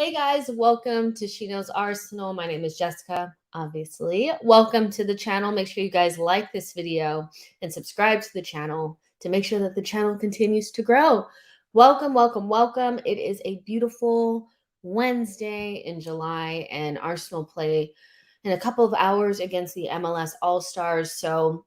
Hey guys, welcome to She Knows Arsenal. My name is Jessica, obviously. Welcome to the channel. Make sure you guys like this video and subscribe to the channel to make sure that the channel continues to grow. Welcome, welcome, welcome. It is a beautiful Wednesday in July, and Arsenal play in a couple of hours against the MLS All-Stars. So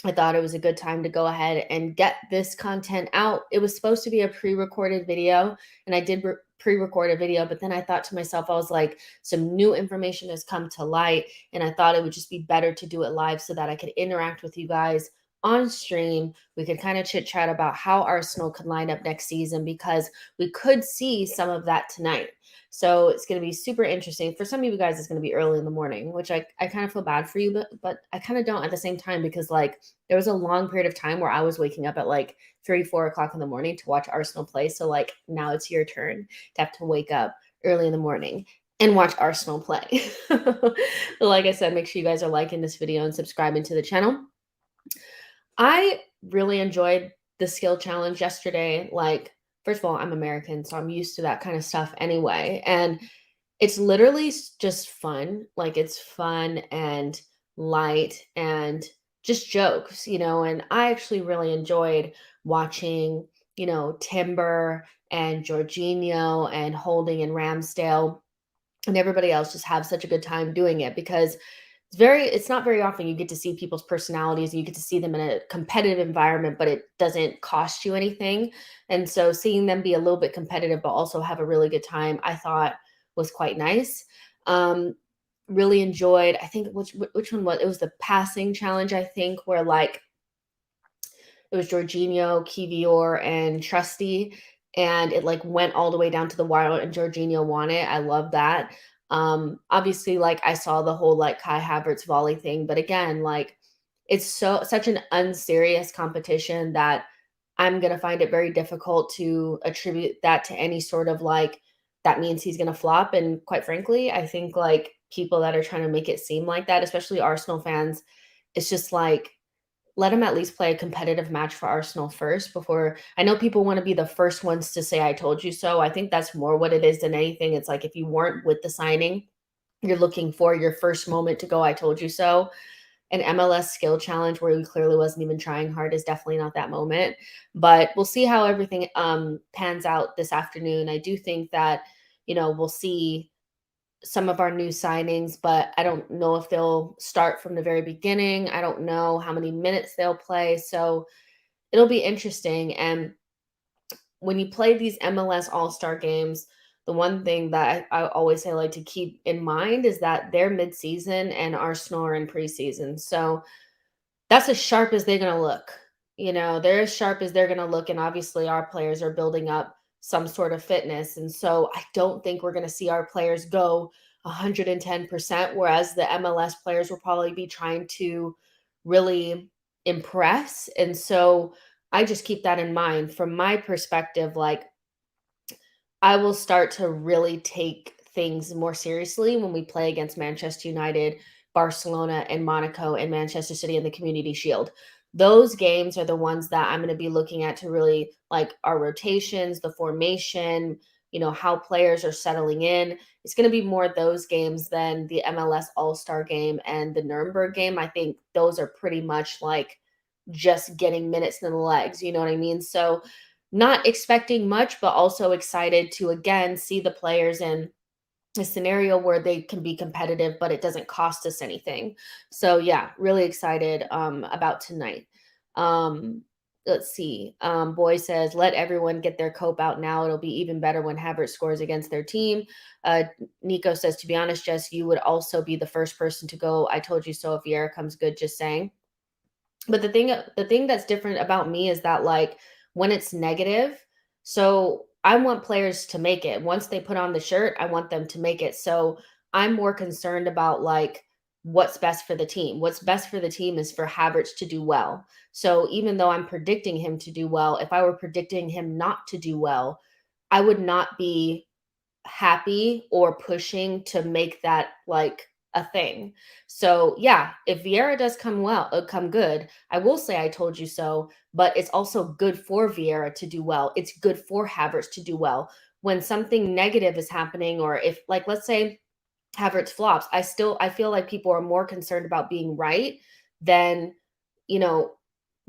I thought it was a good time to go ahead and get this content out. It was supposed to be a pre-recorded video, and I did pre-record a video, but then I thought to myself, I was like, some new information has come to light, and I thought it would just be better to do it live so that I could interact with you guys on stream. We could kind of chit chat about how Arsenal could line up next season, because we could see some of that tonight. So it's going to be super interesting. For some of you guys, it's going to be early in the morning, which I kind of feel bad for you, but I kind of don't at the same time, because like there was a long period of time where I was waking up at like 3-4 o'clock in the morning to watch Arsenal play. So like now it's your turn to have to wake up early in the morning and watch Arsenal play. But like I said, make sure you guys are liking this video and subscribing to the channel. I really enjoyed the skill challenge yesterday. Like, first of all, I'm American, so I'm used to that kind of stuff anyway. And it's literally just fun. Like, it's fun and light and just jokes, and I actually really enjoyed watching, Timber and Jorginho and Holding and Ramsdale and everybody else just have such a good time doing it, because it's not very often you get to see people's personalities and you get to see them in a competitive environment, but it doesn't cost you anything. And so seeing them be a little bit competitive but also have a really good time, I thought was quite nice. Really enjoyed, I think, which one was it? Was the passing challenge, I think, where like it was Jorginho, Kivior, and Trusty, and it like went all the way down to the wire and Jorginho won it. I love that. Obviously, like I saw the whole like Kai Havertz volley thing, but again, like it's such an unserious competition that I'm gonna find it very difficult to attribute that to any sort of like that means he's gonna flop. And quite frankly, I think like people that are trying to make it seem like that, especially Arsenal fans, it's just like let him at least play a competitive match for Arsenal first before. I know people want to be the first ones to say, I told you so. I think that's more what it is than anything. It's like if you weren't with the signing, you're looking for your first moment to go, I told you so. An MLS skill challenge where he clearly wasn't even trying hard is definitely not that moment. But we'll see how everything pans out this afternoon. I do think that, we'll see some of our new signings, but I don't know if they'll start from the very beginning. I don't know how many minutes they'll play. So it'll be interesting. And when you play these MLS All-Star games, the one thing that I always say I like to keep in mind is that they're mid-season and Arsenal are in preseason. So that's as sharp as they're going to look. They're as sharp as they're going to look. And obviously our players are building up some sort of fitness. And so I don't think we're going to see our players go 110%, whereas the MLS players will probably be trying to really impress. And so I just keep that in mind from my perspective. Like, I will start to really take things more seriously when we play against Manchester United, Barcelona, and Monaco, and Manchester City in the Community Shield. Those games are the ones that I'm going to be looking at to really like our rotations, the formation, how players are settling in. It's going to be more those games than the MLS All-Star game and the Nuremberg game. I think those are pretty much like just getting minutes in the legs. You know what I mean? So not expecting much, but also excited to again see the players in a scenario where they can be competitive, but it doesn't cost us anything. So yeah, really excited about tonight. Let's see. Boy says, let everyone get their cope out now. It'll be even better when Havertz scores against their team. Nico says, to be honest, Jess, you would also be the first person to go, I told you so, if Vieira comes good, just saying. But the thing that's different about me is that like when it's negative, so I want players to make it. Once they put on the shirt, I want them to make it. So I'm more concerned about like what's best for the team. What's best for the team is for Havertz to do well. So even though I'm predicting him to do well, if I were predicting him not to do well, I would not be happy or pushing to make that like a thing. So yeah, if Vieira does come good, I will say I told you so, but it's also good for Vieira to do well. It's good for Havertz to do well. when something negative is happening, or if, like, let's say Havertz flops, I feel like people are more concerned about being right than, you know,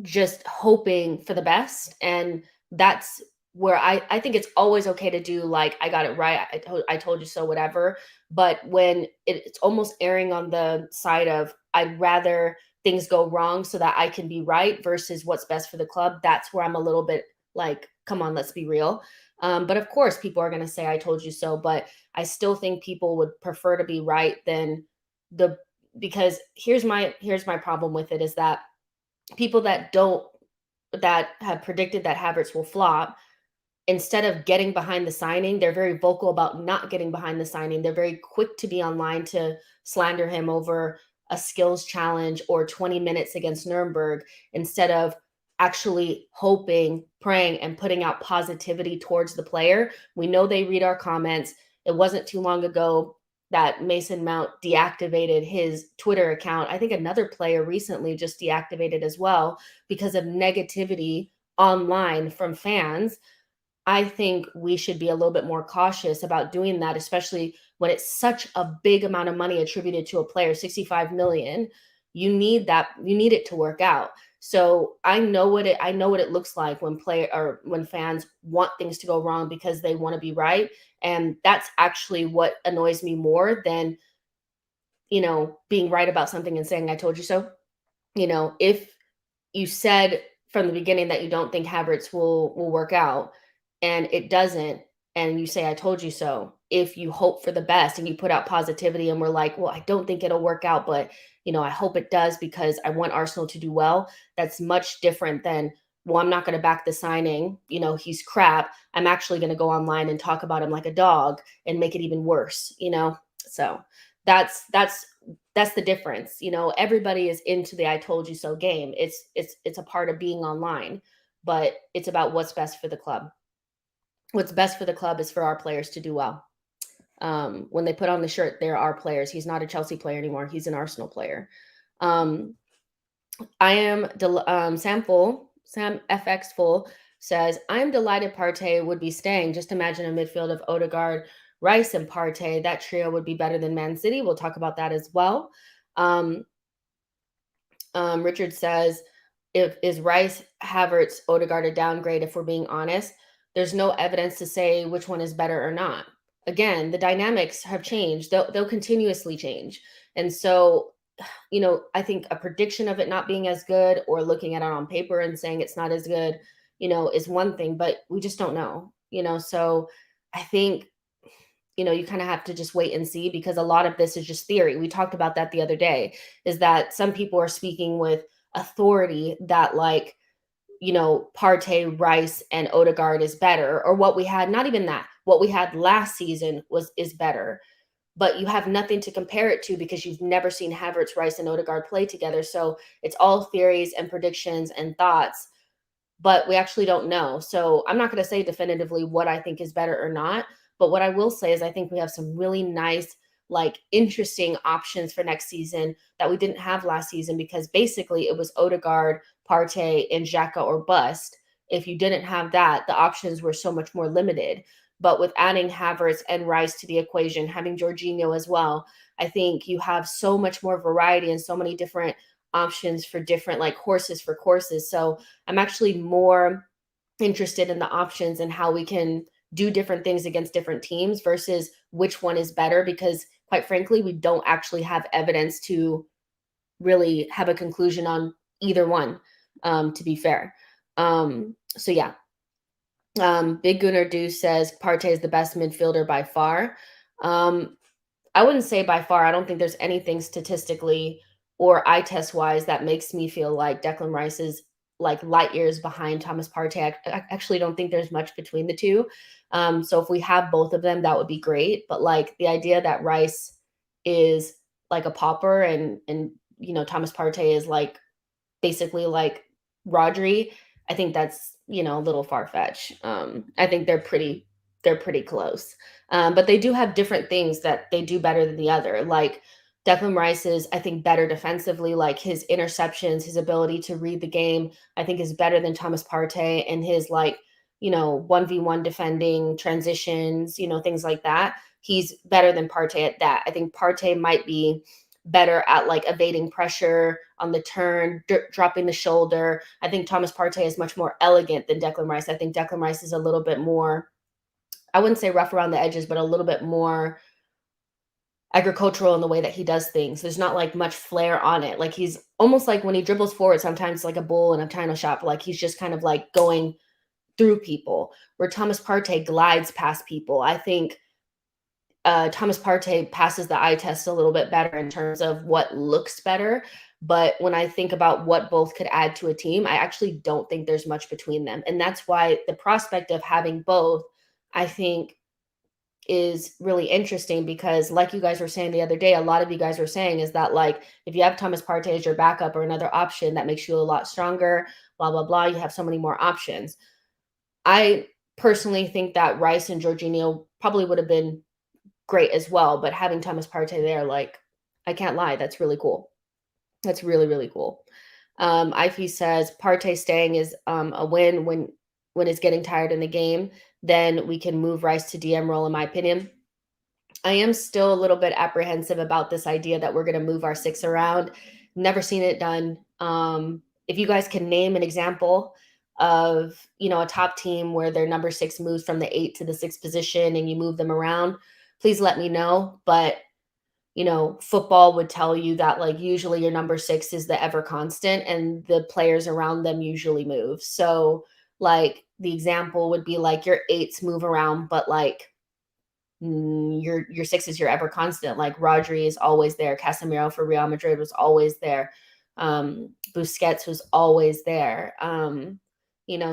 just hoping for the best. And that's where I think it's always okay to do, like, I got it right, I told you so, whatever. But when it's almost erring on the side of, I'd rather things go wrong so that I can be right versus what's best for the club, that's where I'm a little bit like, come on, let's be real. But of course people are going to say I told you so, but I still think people would prefer to be right than the, because here's my problem with it, is that people that have predicted that Havertz will flop, instead of getting behind the signing, they're very vocal about not getting behind the signing. They're very quick to be online to slander him over a skills challenge or 20 minutes against Nuremberg, instead of actually hoping, praying, and putting out positivity towards the player. We know they read our comments. It wasn't too long ago that Mason Mount deactivated his Twitter account. I think another player recently just deactivated as well because of negativity online from fans. I think we should be a little bit more cautious about doing that, especially when it's such a big amount of money attributed to a player, 65 million. You need it to work out. So I know what it looks like when when fans want things to go wrong because they want to be right. And that's actually what annoys me more than, being right about something and saying I told you so. If you said from the beginning that you don't think Havertz will work out, and it doesn't, and you say I told you so. If you hope for the best and you put out positivity and we're like, well, I don't think it'll work out, but I hope it does because I want Arsenal to do well. That's much different than, well, I'm not going to back the signing. He's crap. I'm actually going to go online and talk about him like a dog and make it even worse. So that's the difference. Everybody is into the I told you so game. It's a part of being online, but it's about what's best for the club. What's best for the club is for our players to do well. When they put on the shirt, they're our players. He's not a Chelsea player anymore. He's an Arsenal player. I am Sam FX Full says, I am delighted Partey would be staying. Just imagine a midfield of Odegaard, Rice, and Partey. That trio would be better than Man City. We'll talk about that as well. Richard says, is Rice, Havertz, Odegaard a downgrade if we're being honest? There's no evidence to say which one is better or not. Again, the dynamics have changed. They'll continuously change. And so, I think a prediction of it not being as good, or looking at it on paper and saying it's not as good, is one thing, but we just don't know, so I think, you kind of have to just wait and see, because a lot of this is just theory. We talked about that the other day, is that some people are speaking with authority that, like, Partey, Rice, and Odegaard is better, or what we had, not even that, what we had last season is better. But you have nothing to compare it to because you've never seen Havertz, Rice, and Odegaard play together. So it's all theories and predictions and thoughts, but we actually don't know. So I'm not going to say definitively what I think is better or not. But what I will say is I think we have some really nice, like, interesting options for next season that we didn't have last season, because basically it was Odegaard, Partey, and Xhaka or bust. If you didn't have that, the options were so much more limited. But with adding Havertz and Rice to the equation, having Jorginho as well, I think you have so much more variety and so many different options for different, like, horses for courses. So I'm actually more interested in the options and how we can do different things against different teams versus which one is better, because quite frankly, we don't actually have evidence to really have a conclusion on either one, to be fair. So yeah. Big Gunnar Deuce says Partey is the best midfielder by far. I wouldn't say by far. I don't think there's anything statistically or eye test wise that makes me feel like Declan Rice is like light years behind Thomas Partey. I actually don't think there's much between the two. So if we have both of them, that would be great. But like the idea that Rice is like a pauper and Thomas Partey is like basically like Rodri, I think that's a little far fetched. I think they're pretty close, but they do have different things that they do better than the other. Like Declan Rice is, I think, better defensively. Like his interceptions, his ability to read the game, I think, is better than Thomas Partey, and his like 1v1 defending, transitions, things like that. He's better than Partey at that. I think Partey might be better at like evading pressure on the turn, dropping the shoulder. I think Thomas Partey is much more elegant than Declan Rice. I think Declan Rice is a little bit more, I wouldn't say rough around the edges, but a little bit more agricultural in the way that he does things. There's not like much flair on it. Like he's almost like when he dribbles forward, sometimes like a bull in a china shop. Like he's just kind of like going through people, where Thomas Partey glides past people. I think Thomas Partey passes the eye test a little bit better in terms of what looks better. But when I think about what both could add to a team, I actually don't think there's much between them. And that's why the prospect of having both, I think, is really interesting, because like you guys were saying the other day, a lot of you guys were saying is that like if you have Thomas Partey as your backup or another option, that makes you a lot stronger, blah, blah, blah. You have so many more options. I personally think that Rice and Jorginho probably would have been great as well, but having Thomas Partey there, like, I can't lie, that's really cool. That's really, really cool. Ify says Partey staying is a win when it's getting tired in the game. Then we can move Rice to DM role, in my opinion. I am still a little bit apprehensive about this idea that we're going to move our six around. Never seen it done. If you guys can name an example of, a top team where their number six moves from the 8 to the 6 position and you move them around, please let me know. But football would tell you that like usually your number six is the ever constant and the players around them usually move. So like the example would be like your eights move around, but like your six is your ever constant. Like Rodri is always there. Casemiro for Real Madrid was always there. Busquets was always there.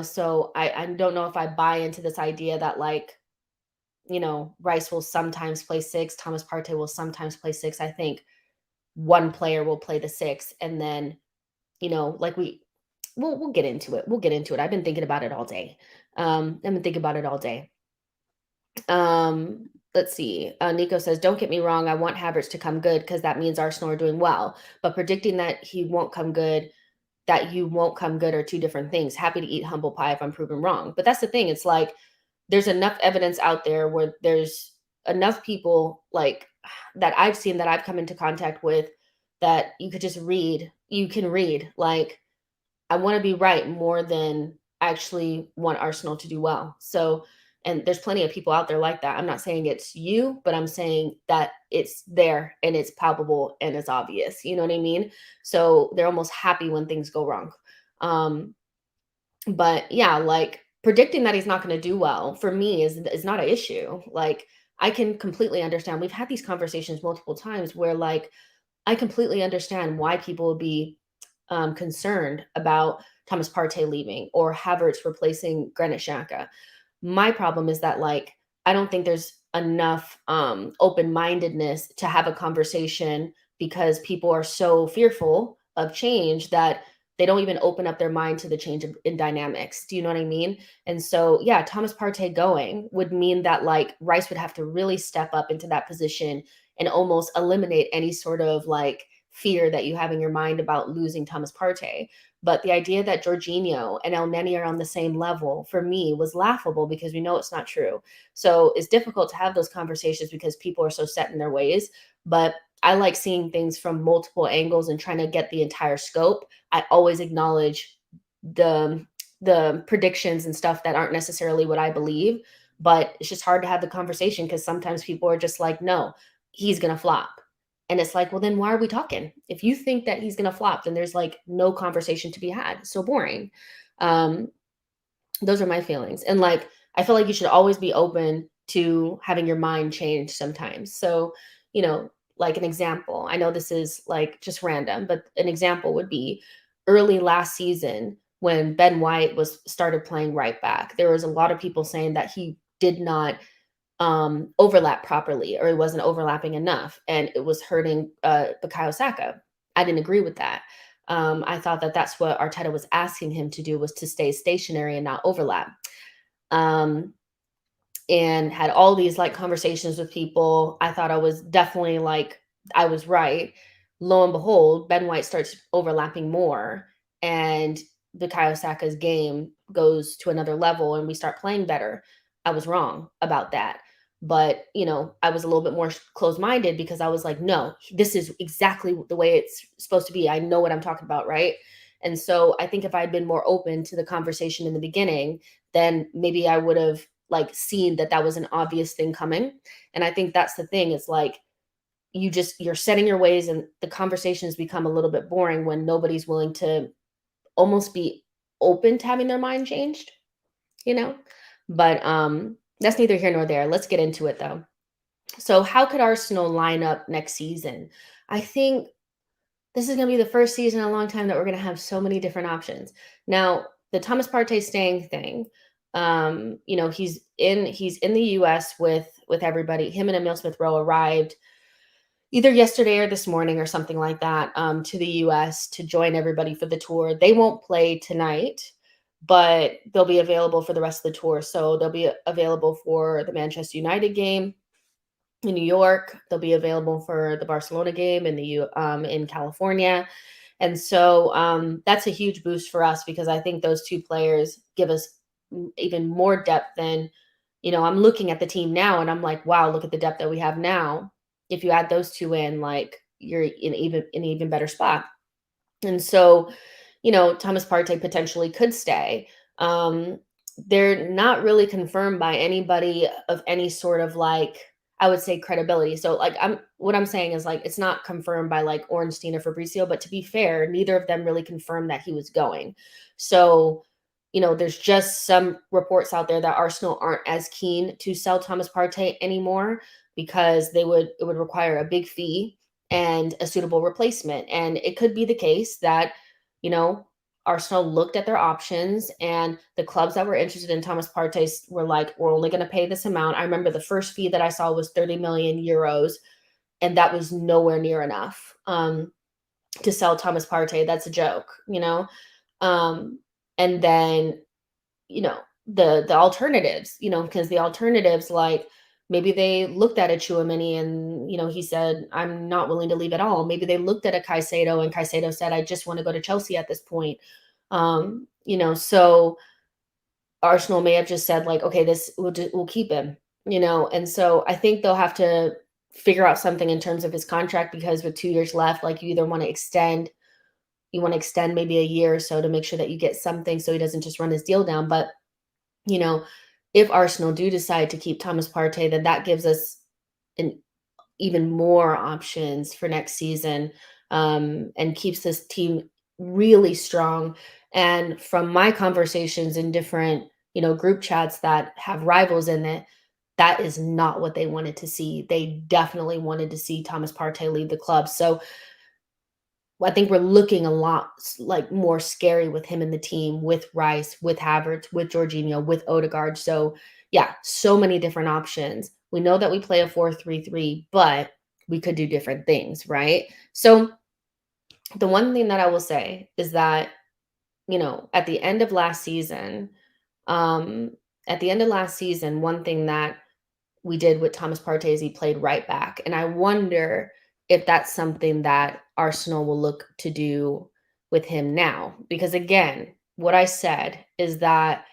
So I don't know if I buy into this idea that like, Rice will sometimes play six, Thomas Partey will sometimes play six. I think one player will play the six, and then, like we'll get into it. We'll get into it. I've been thinking about it all day. Let's see. Nico says, don't get me wrong. I want Havertz to come good because that means Arsenal are doing well. But predicting that he won't come good, that you won't come good are two different things. Happy to eat humble pie if I'm proven wrong. But that's the thing. It's like there's enough evidence out there where there's enough people like that I've seen, that I've come into contact with, that you could just read. You can read like, I want to be right more than actually want Arsenal to do well. So, and there's plenty of people out there like that. I'm not saying it's you, but I'm saying that it's there and it's palpable and it's obvious. You know what I mean? So they're almost happy when things go wrong. But yeah, like predicting that he's not going to do well for me is not an issue. Like I can completely understand. We've had these conversations multiple times where like I completely understand why people would be concerned about Thomas Partey leaving or Havertz replacing Granit Xhaka. My problem is that like I don't think there's enough open-mindedness to have a conversation, because people are so fearful of change that they don't even open up their mind to the change in dynamics. Do you know what I mean? And so, yeah, Thomas Partey going would mean that like Rice would have to really step up into that position and almost eliminate any sort of like fear that you have in your mind about losing Thomas Partey. But the idea that Jorginho and El Neni are on the same level for me was laughable, because we know it's not true. So it's difficult to have those conversations because people are so set in their ways. But I like seeing things from multiple angles and trying to get the entire scope. I always acknowledge the predictions and stuff that aren't necessarily what I believe, but it's just hard to have the conversation because sometimes people are just like, no, he's going to flop. And it's like, well, then why are we talking? If you think that he's going to flop, then there's like no conversation to be had. So boring. Those are my feelings. And like, I feel like you should always be open to having your mind change sometimes. So, like an example, I know this is like just random, but an example would be early last season when Ben White was started playing right back. There was a lot of people saying that he did not overlap properly, or it wasn't overlapping enough, and it was hurting Bukayo Saka. I didn't agree with that. I thought that that's what Arteta was asking him to do, was to stay stationary and not overlap. And had all these like conversations with people. I thought I was definitely like, I was right. Lo and behold, Ben White starts overlapping more, and Bukayo Saka's game goes to another level and we start playing better. I was wrong about that. But, I was a little bit more closed-minded because I was like, no, this is exactly the way it's supposed to be. I know what I'm talking about, right? And so I think if I'd been more open to the conversation in the beginning, then maybe I would have like seen that that was an obvious thing coming. And I think that's the thing. It's like you're setting your ways and the conversations become a little bit boring when nobody's willing to almost be open to having their mind changed, you know? But that's neither here nor there. Let's get into it though. So how could Arsenal line up next season? I think this is going to be the first season in a long time that we're going to have so many different options. Now, the Thomas Partey staying thing, he's in the US with everybody. Him and Emil Smith Rowe arrived either yesterday or this morning or something like that, to the US to join everybody for the tour. They won't play tonight, but they'll be available for the rest of the tour. So they'll be available for the Manchester United game in New York. They'll be available for the Barcelona game in California. And so that's a huge boost for us because I think those two players give us even more depth than, I'm looking at the team now and I'm like, wow, look at the depth that we have now. If you add those two in, like you're in an even better spot. And so, Thomas Partey potentially could stay. They're not really confirmed by anybody of any sort of like, I would say credibility. So like what I'm saying is like it's not confirmed by like Ornstein or Fabrizio, but to be fair, neither of them really confirmed that he was going. So, there's just some reports out there that Arsenal aren't as keen to sell Thomas Partey anymore because it would require a big fee and a suitable replacement. And it could be the case that, you know, Arsenal looked at their options and the clubs that were interested in Thomas Partey were like, we're only going to pay this amount. I remember the first fee that I saw was 30 million euros, and that was nowhere near enough to sell Thomas Partey. That's a joke, and then, the alternatives, because the alternatives, like, maybe they looked at a Chouameni and, he said, I'm not willing to leave at all. Maybe they looked at a Caicedo and Caicedo said, I just want to go to Chelsea at this point. So Arsenal may have just said like, okay, we'll keep him, and so I think they'll have to figure out something in terms of his contract because with 2 years left, like you either want to extend maybe a year or so to make sure that you get something so he doesn't just run his deal down. But, if Arsenal do decide to keep Thomas Partey, then that gives us an even more options for next season, and keeps this team really strong. And from my conversations in different, group chats that have rivals in it, that is not what they wanted to see. They definitely wanted to see Thomas Partey leave the club. So I think we're looking a lot like more scary with him in the team, with Rice, with Havertz, with Jorginho, with Odegaard. So yeah, so many different options. We know that we play a 4-3-3, but we could do different things, right? So the one thing that I will say is that, at the end of last season, um, one thing that we did with Thomas Partey is he played right back. And I wonder if that's something that Arsenal will look to do with him now. Because again, what I said is that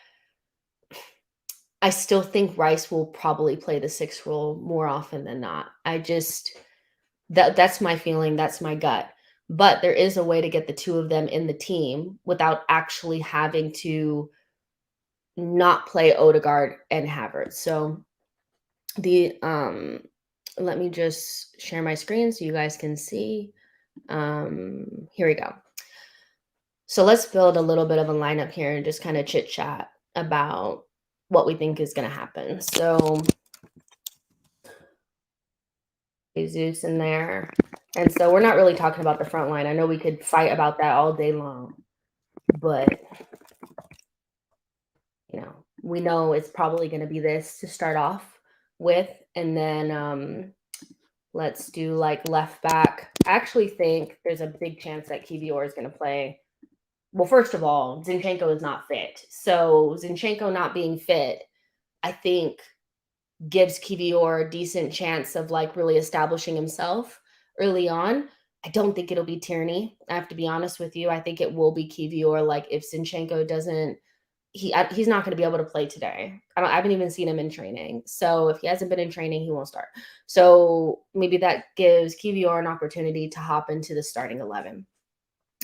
I still think Rice will probably play the sixth role more often than not. That's my feeling, that's my gut. But there is a way to get the two of them in the team without actually having to not play Odegaard and Havertz. So let me just share my screen so you guys can see. Here we go. So let's build a little bit of a lineup here and just kind of chit chat about what we think is going to happen. So Jesus in there. And so we're not really talking about the front line. I know we could fight about that all day long, but we know it's probably going to be this to start off with. And then let's do like left back. I actually think there's a big chance that Kivior is going to play. Well, first of all, Zinchenko is not fit. So Zinchenko not being fit, I think gives Kivior a decent chance of like really establishing himself early on. I don't think it'll be Tierney. I have to be honest with you. I think it will be Kivior. Like if Zinchenko doesn't, he's not going to be able to play today. I haven't even seen him in training. So if he hasn't been in training, he won't start. So maybe that gives Kivior an opportunity to hop into the starting 11.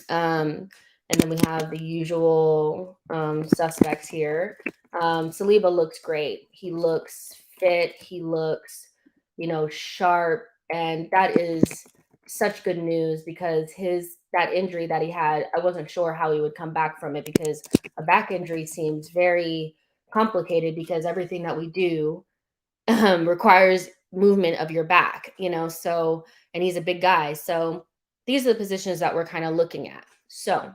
And then we have the usual suspects here. Saliba looks great. He looks fit. He looks, sharp. And that is such good news because that injury that he had, I wasn't sure how he would come back from it because a back injury seems very complicated because everything that we do requires movement of your back, so, and he's a big guy. So these are the positions that we're kind of looking at. So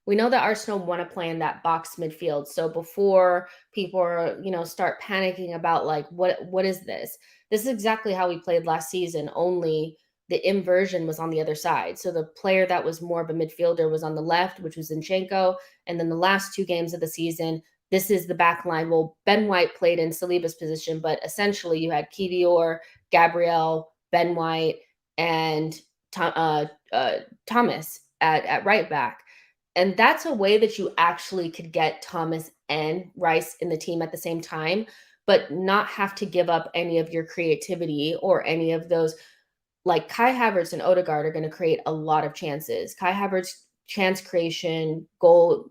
we know that Arsenal want to play in that box midfield. So before people are, start panicking about like, what is this? This is exactly how we played last season, only the inversion was on the other side. So the player that was more of a midfielder was on the left, which was Zinchenko. And then the last 2 games of the season, this is the back line. Well, Ben White played in Saliba's position, but essentially you had Kivior, Gabriel, Ben White, and Thomas at right back. And that's a way that you actually could get Thomas and Rice in the team at the same time, but not have to give up any of your creativity or any of those. Like Kai Havertz and Odegaard are going to create a lot of chances. Kai Havertz chance creation, goal,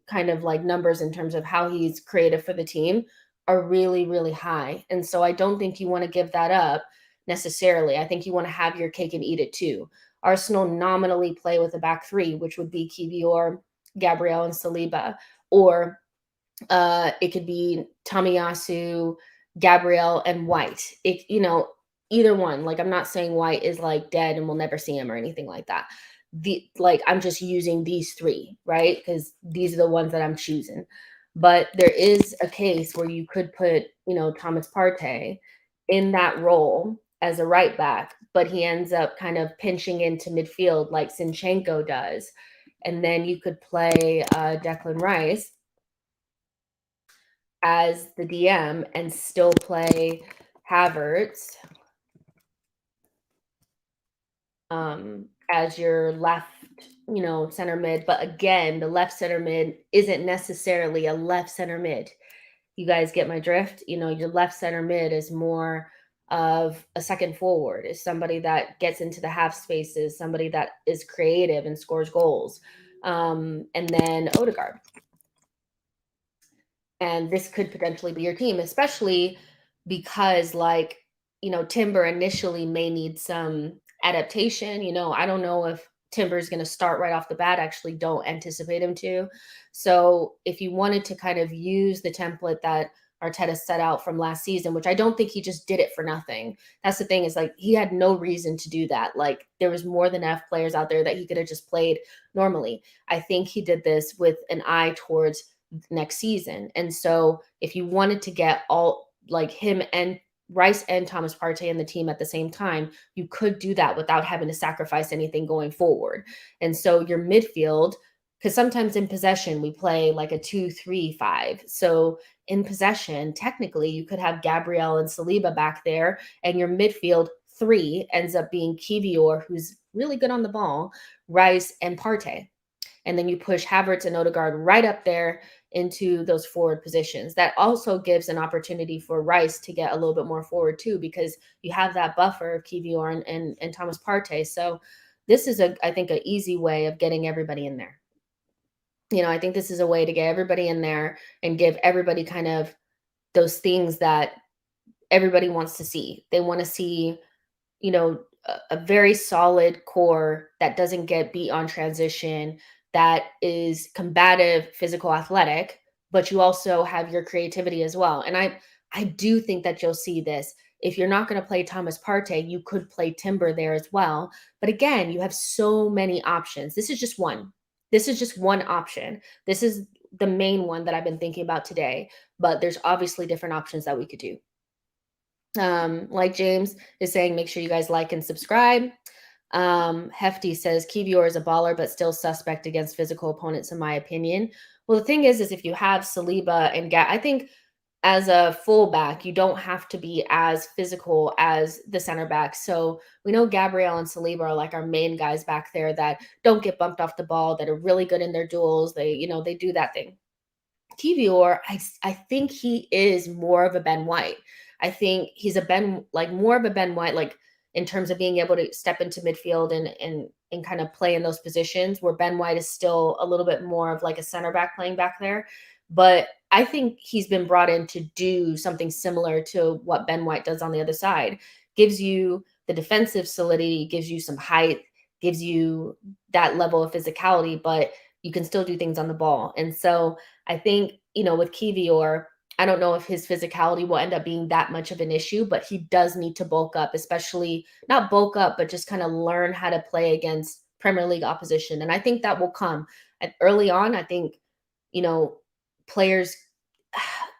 kind of like numbers in terms of how he's creative for the team are really, really high. And so I don't think you want to give that up necessarily. I think you want to have your cake and eat it too. Arsenal nominally play with a back 3, which would be Kivior, Gabriel, and Saliba. Or it could be Tomiyasu, Gabriel, and White. Either one. Like I'm not saying White is like dead and we'll never see him or anything like that. I'm just using these 3, right? Because these are the ones that I'm choosing. But there is a case where you could put, Thomas Partey in that role as a right back, but he ends up kind of pinching into midfield like Zinchenko does. And then you could play Declan Rice as the DM and still play Havertz as your left, center mid. But again, the left center mid isn't necessarily a left center mid. You guys get my drift? Your left center mid is more of a second forward, is somebody that gets into the half spaces, somebody that is creative and scores goals. And then Odegaard. And this could potentially be your team, especially because Timber initially may need some adaptation. I don't know if Timber is going to start right off the bat. I actually don't anticipate him to. So if you wanted to kind of use the template that Arteta set out from last season, which I don't think he just did it for nothing. That's the thing, is like he had no reason to do that. Like there was more than enough players out there that he could have just played normally. I think he did this with an eye towards next season. And so if you wanted to get all like him and Rice and Thomas Partey in the team at the same time, you could do that without having to sacrifice anything going forward. And so your midfield, because sometimes in possession we play like a 2-3-5. So in possession, technically you could have Gabriel and Saliba back there, and your midfield 3 ends up being Kivior, who's really good on the ball, Rice, and Partey. And then you push Havertz and Odegaard right up there into those forward positions. That also gives an opportunity for Rice to get a little bit more forward too, because you have that buffer of Kivior and Thomas Partey. So this is I think an easy way of getting everybody in there. I think this is a way to get everybody in there and give everybody kind of those things that everybody wants to see. They want to see, a very solid core that doesn't get beat on transition, that is combative, physical, athletic, but you also have your creativity as well. And I do think that you'll see this. If you're not going to play Thomas Partey, you could play Timber there as well. But again, you have so many options. This is just one. This is just one option. This is the main one that I've been thinking about today, but there's obviously different options that we could do. Like James is saying, make sure you guys like and subscribe. Hefty says Kivior is a baller, but still suspect against physical opponents, in my opinion. Well, the thing is if you have Saliba and I think as a fullback, you don't have to be as physical as the center back. So we know Gabriel and Saliba are like our main guys back there that don't get bumped off the ball, that are really good in their duels. They do that thing. Kivior, I think he is more of a Ben White. I think he's a Ben, like more of a Ben White, like in terms of being able to step into midfield and kind of play in those positions, where Ben White is still a little bit more of like a center back playing back there. But I think he's been brought in to do something similar to what Ben White does on the other side. Gives you the defensive solidity, gives you some height, gives you that level of physicality, but you can still do things on the ball. And so I think, with Kivior, I don't know if his physicality will end up being that much of an issue, but he does need to bulk up, especially not bulk up, but just kind of learn how to play against Premier League opposition. And I think that will come. And early on, I think, you know, players,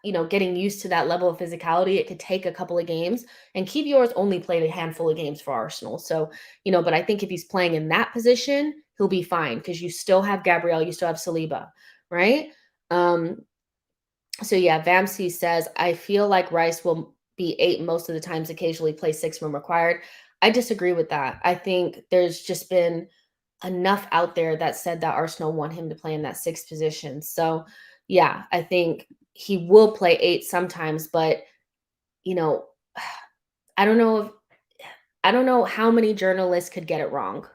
getting used to that level of physicality, it could take a couple of games. And Kivior's only played a handful of games for Arsenal. So, but I think if he's playing in that position, he'll be fine because you still have Gabriel, you still have Saliba, right? So yeah, Vamsi says, I feel like Rice will be 8 most of the times, occasionally play 6 when required. I disagree with that. I think there's just been enough out there that said that Arsenal want him to play in that 6th position. So yeah, I think he will play 8 sometimes, but you know, I don't know how many journalists could get it wrong.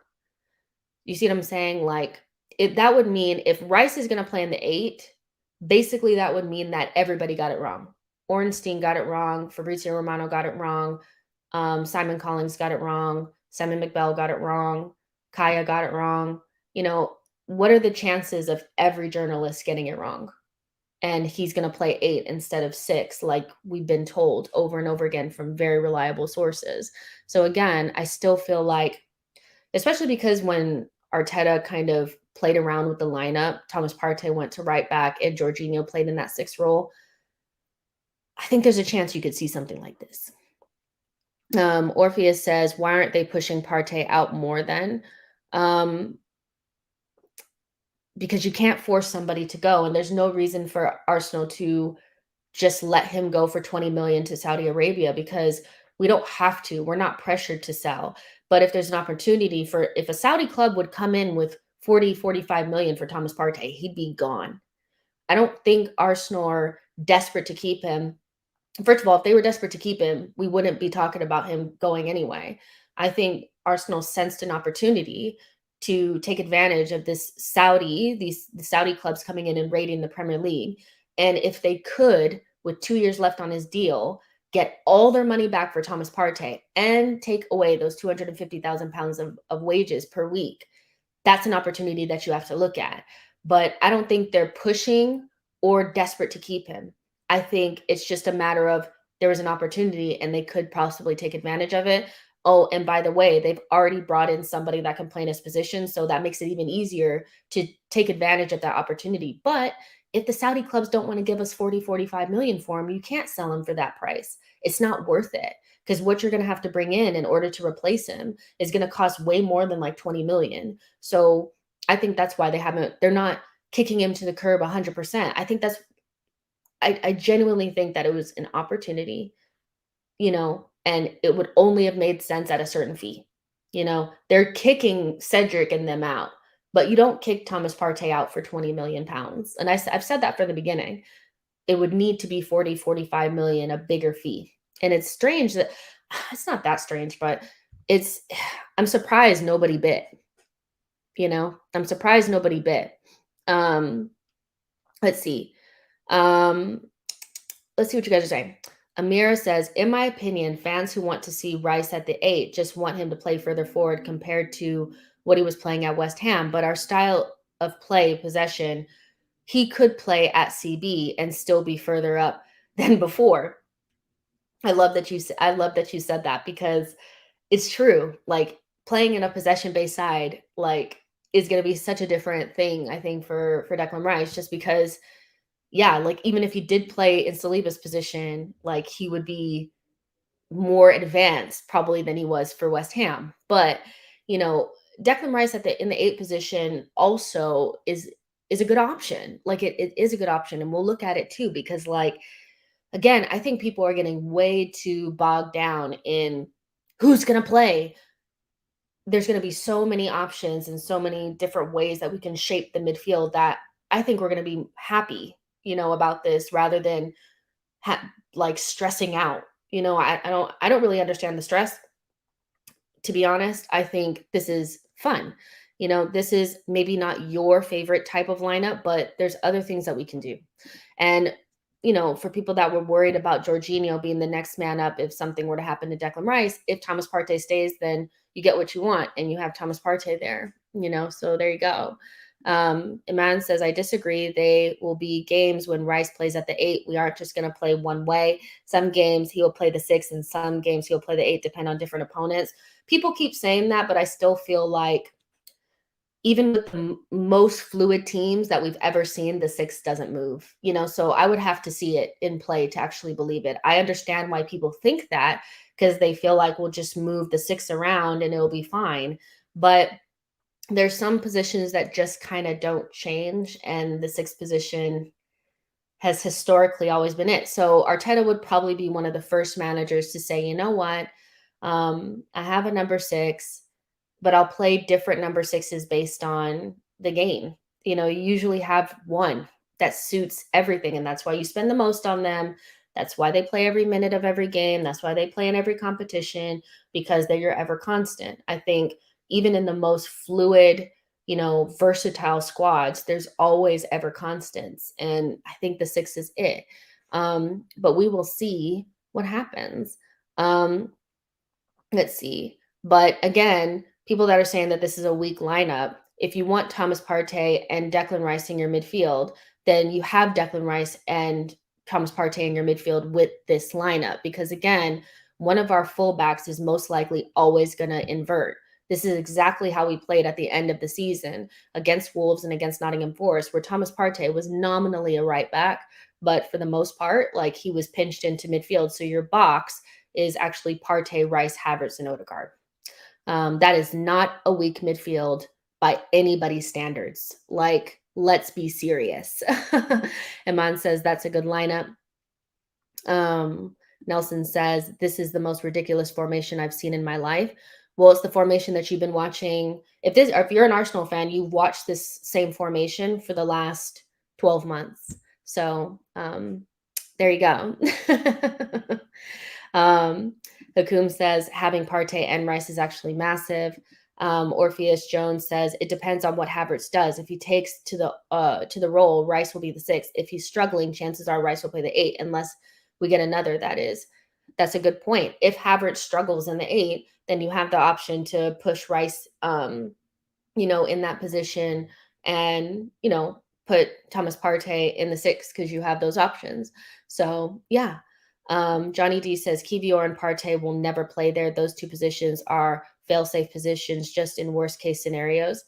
You see what I'm saying? Like, that would mean if Rice is going to play in the 8, basically that would mean that everybody got it wrong. Ornstein got it wrong. Fabrizio Romano got it wrong. Simon Collins got it wrong. Simon McBell got it wrong. Kaya got it wrong. What are the chances of every journalist getting it wrong? And he's going to play 8 instead of 6, like we've been told over and over again from very reliable sources. So again, I still feel like, especially because when Arteta kind of played around with the lineup, Thomas Partey went to right back and Jorginho played in that 6th role. I think there's a chance you could see something like this. Orpheus says, why aren't they pushing Partey out more then? Because you can't force somebody to go, and there's no reason for Arsenal to just let him go for 20 million to Saudi Arabia, because we don't have to. We're not pressured to sell. But if there's an opportunity if a Saudi club would come in with 40, 45 million for Thomas Partey, he'd be gone. I don't think Arsenal are desperate to keep him. First of all, if they were desperate to keep him, we wouldn't be talking about him going anyway. I think Arsenal sensed an opportunity to take advantage of the Saudi clubs coming in and raiding the Premier League. And if they could, with 2 years left on his deal, get all their money back for Thomas Partey and take away those 250,000 pounds of wages per week, that's an opportunity that you have to look at. But I don't think they're pushing or desperate to keep him. I think it's just a matter of there was an opportunity and they could possibly take advantage of it. Oh, and by the way, they've already brought in somebody that can play in his position. So that makes it even easier to take advantage of that opportunity. But if the Saudi clubs don't want to give us 40, 45 million for him, you can't sell him for that price. It's not worth it, because what you're going to have to bring in order to replace him is going to cost way more than like 20 million. So I think that's why they're not kicking him to the curb 100%. I genuinely think that it was an opportunity, and it would only have made sense at a certain fee. They're kicking Cedric and them out, but you don't kick Thomas Partey out for 20 million pounds. And I've said that from the beginning. It would need to be 40, 45 million, a bigger fee. And it's strange that it's not that strange, but I'm surprised nobody bit. I'm surprised nobody bit. Let's see. Let's see what you guys are saying. Amira says, in my opinion, fans who want to see Rice at the 8 just want him to play further forward compared to what he was playing at West Ham. But our style of play, possession, he could play at CB and still be further up than before. I love that you said that, because it's true. Like, playing in a possession-based side, like, is going to be such a different thing, I think, for Declan Rice, just because, yeah, like, even if he did play in Saliba's position, like, he would be more advanced probably than he was for West Ham. But, Declan Rice in the 8 position also is a good option. Like, it is a good option, and we'll look at it too, because, like, again, I think people are getting way too bogged down in who's going to play. There's going to be so many options and so many different ways that we can shape the midfield that I think we're going to be happy, about this rather than like stressing out. I don't really understand the stress, to be honest. I think this is fun. This is maybe not your favorite type of lineup, but there's other things that we can do. And for people that were worried about Jorginho being the next man up if something were to happen to Declan Rice, if Thomas Partey stays, then you get what you want and you have Thomas Partey there, so there you go. Iman says, I disagree. They will be games when Rice plays at the 8. We aren't just going to play one way. Some games he will play the 6 and some games he'll play the 8, depend on different opponents. People keep saying that, but I still feel like even with the most fluid teams that we've ever seen, the 6 doesn't move, so I would have to see it in play to actually believe it. I understand why people think that, because they feel like we'll just move the 6 around and it'll be fine. But there's some positions that just kind of don't change, and the 6th position has historically always been it. So Arteta would probably be one of the first managers to say, you know what, I have a number 6, but I'll play different number 6s based on the game. You usually have one that suits everything, and that's why you spend the most on them. That's why they play every minute of every game. That's why they play in every competition, because they're your ever constant. I think even in the most fluid, versatile squads, there's always ever constants. And I think the 6 is it. But we will see what happens. Let's see. But again, people that are saying that this is a weak lineup, if you want Thomas Partey and Declan Rice in your midfield, then you have Declan Rice and Thomas Partey in your midfield with this lineup. Because again, one of our fullbacks is most likely always going to invert. This is exactly how we played at the end of the season against Wolves and against Nottingham Forest, where Thomas Partey was nominally a right back, but for the most part, like, he was pinched into midfield. So your box is actually Partey, Rice, Havertz, and Odegaard. That is not a weak midfield by anybody's standards. Like, let's be serious. Iman says that's a good lineup. Nelson says, this is the most ridiculous formation I've seen in my life. Well, it's the formation that you've been watching. If you're an Arsenal fan, you've watched this same formation for the last 12 months. So there you go. Hakum says having Partey and Rice is actually massive. Orpheus Jones says it depends on what Havertz does. If he takes to the role, Rice will be the 6. If he's struggling, chances are Rice will play the 8, unless we get another. That's a good point. If Havertz struggles in the 8, then you have the option to push Rice, in that position, and put Thomas Partey in the 6 because you have those options. So yeah. Johnny D says Kivior and Partey will never play there. Those 2 positions are fail-safe positions, just in worst-case scenarios.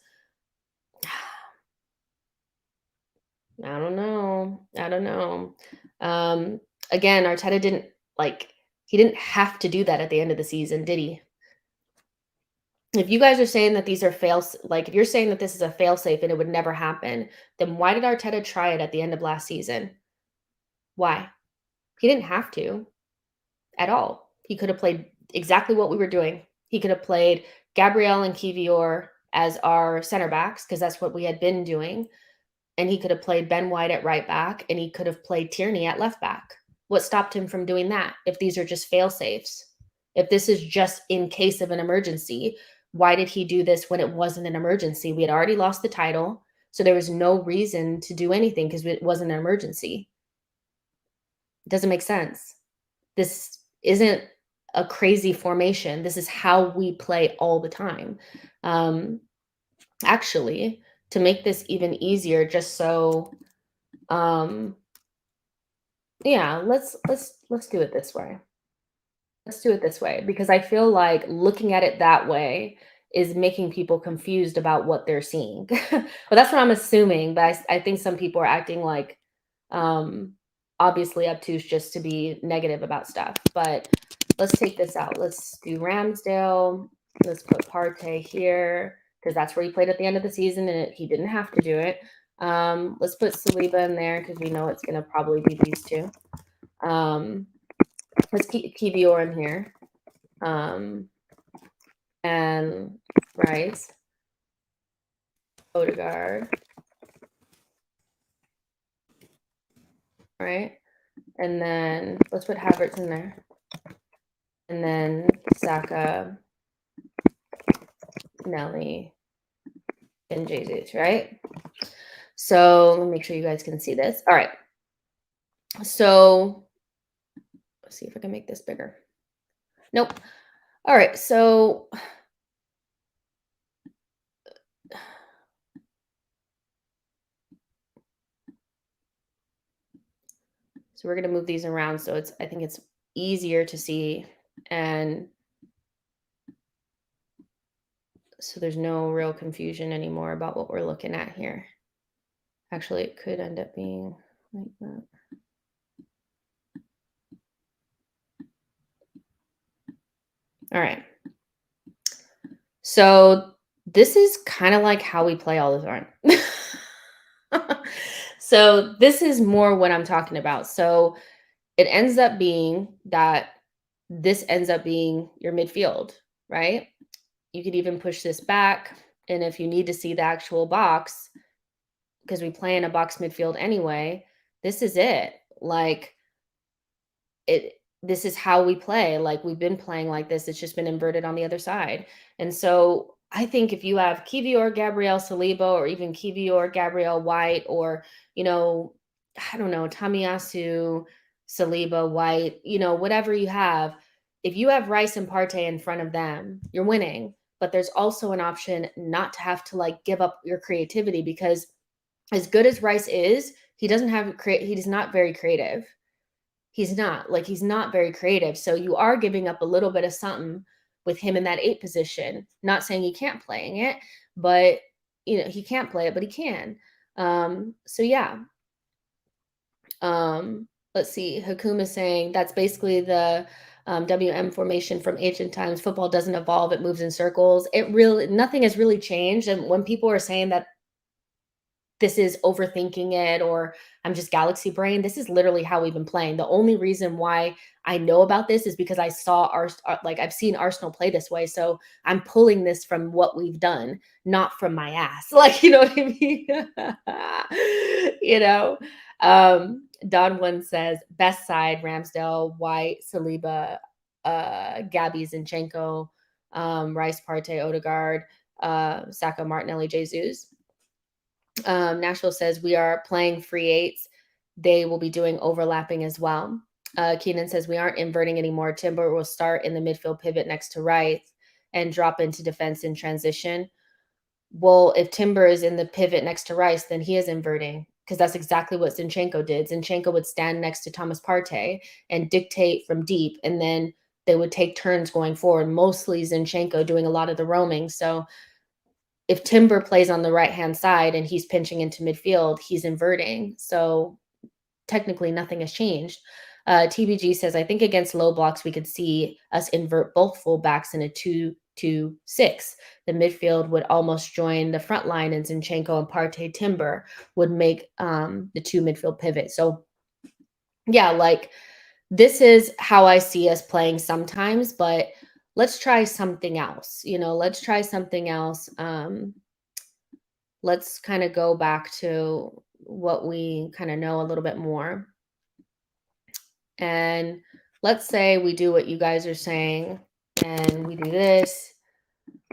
I don't know. Again, Arteta he didn't have to do that at the end of the season, did he? If you guys are saying that these are if you're saying that this is a fail-safe and it would never happen, then why did Arteta try it at the end of last season? Why? He didn't have to at all. He could have played exactly what we were doing. He could have played Gabriel and Kivior as our center backs, because that's what we had been doing. And he could have played Ben White at right back, and he could have played Tierney at left back. What stopped him from doing that if these are just fail-safes? If this is just in case of an emergency, why did he do this when it wasn't an emergency? We had already lost the title, so there was no reason to do anything because it wasn't an emergency. It doesn't make sense. This isn't a crazy formation. This is how we play all the time. Actually, to make this even easier, just so, yeah, let's do it this way. Let's do it this way, because I feel like looking at it that way is making people confused about what they're seeing. Well, that's what I'm assuming, but I think some people are acting like, obviously obtuse just to be negative about stuff. But let's take this out. Let's do Ramsdale. Let's put Partey here, because that's where he played at the end of the season, and he didn't have to do it. Let's put Saliba in there, because we know it's going to probably be these 2. Let's keep Kivior in here. And Rice, Odegaard, right? And then let's put Havertz in there. And then Saka, Nelly, and Jesus, right? So let me make sure you guys can see this. All right. So let's see if I can make this bigger. Nope. All right. So we're going to move these around. So I think it's easier to see. And so there's no real confusion anymore about what we're looking at here. Actually, it could end up being like that. All right. So this is kind of like how we play all the time. So this is more what I'm talking about. So it ends up being that this ends up being your midfield, right? You could even push this back. And if you need to see the actual box, because we play in a box midfield anyway, this is it. Like this is how we play. Like we've been playing like this. It's just been inverted on the other side. And so I think if you have Kivior, Gabriel Saliba, or even Kivior, Gabriel White, or, I don't know, Tamiyasu, Saliba, White, whatever you have, if you have Rice and Partey in front of them, you're winning. But there's also an option not to have to like give up your creativity, because as good as Rice is, he's not very creative. He's not very creative. So you are giving up a little bit of something with him in that 8 position. Not saying he can't playing it, but he can't play it, but he can. So yeah. Let's see. Hakum is saying that's basically the WM formation from ancient times. Football doesn't evolve; it moves in circles. Nothing has really changed. And when people are saying that this is overthinking it or I'm just galaxy brain, this is literally how we've been playing. The only reason why I know about this is because I saw I've seen Arsenal play this way. So I'm pulling this from what we've done, not from my ass. Like, you know what I mean? Don One says best side, Ramsdale, White, Saliba, Gabby, Zinchenko, Rice, Partey, Odegaard, Saka, Martinelli, Jesus. Nashville says we are playing free eights. They will be doing overlapping as well. Keenan says we aren't inverting anymore. Timber will start in the midfield pivot next to Rice and drop into defense in transition. Well, if Timber is in the pivot next to Rice, then he is inverting, because that's exactly what Zinchenko did. Zinchenko would stand next to Thomas Partey and dictate from deep, and then they would take turns going forward, mostly Zinchenko doing a lot of the roaming. So if Timber plays on the right-hand side and he's pinching into midfield, he's inverting. So technically nothing has changed. TBG says, I think against low blocks, we could see us invert both fullbacks in a 2-2-6. The midfield would almost join the front line, and Zinchenko and Partey Timber would make the 2 midfield pivot. So yeah, like this is how I see us playing sometimes, but let's try something else. Let's try something else. Let's kind of go back to what we kind of know a little bit more. And let's say we do what you guys are saying, and we do this,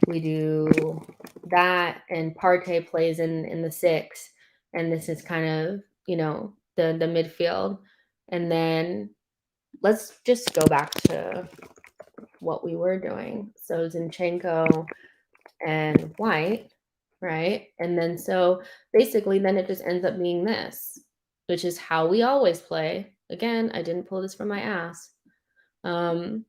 we do that, and Partey plays in the 6, and this is kind of, the midfield. And then let's just go back to what we were doing. So Zinchenko and White, right? And then so basically then it just ends up being this, which is how we always play. Again, I didn't pull this from my ass. And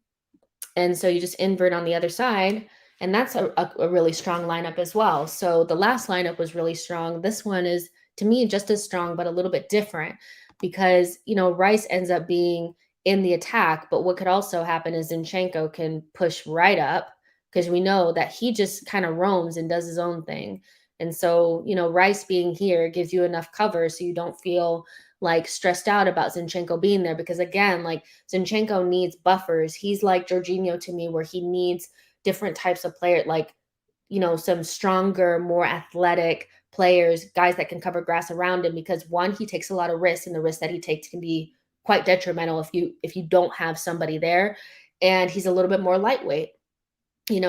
so you just invert on the other side, and that's a really strong lineup as well. So the last lineup was really strong. This one is, to me, just as strong, but a little bit different, because, Rice ends up being in the attack, but what could also happen is Zinchenko can push right up, because we know that he just kind of roams and does his own thing. And so, Rice being here gives you enough cover so you don't feel like stressed out about Zinchenko being there, because again, like Zinchenko needs buffers. He's like Jorginho to me, where he needs different types of player, like, some stronger, more athletic players, guys that can cover grass around him, because one, he takes a lot of risks, and the risks that he takes can be quite detrimental if you don't have somebody there. And he's a little bit more lightweight,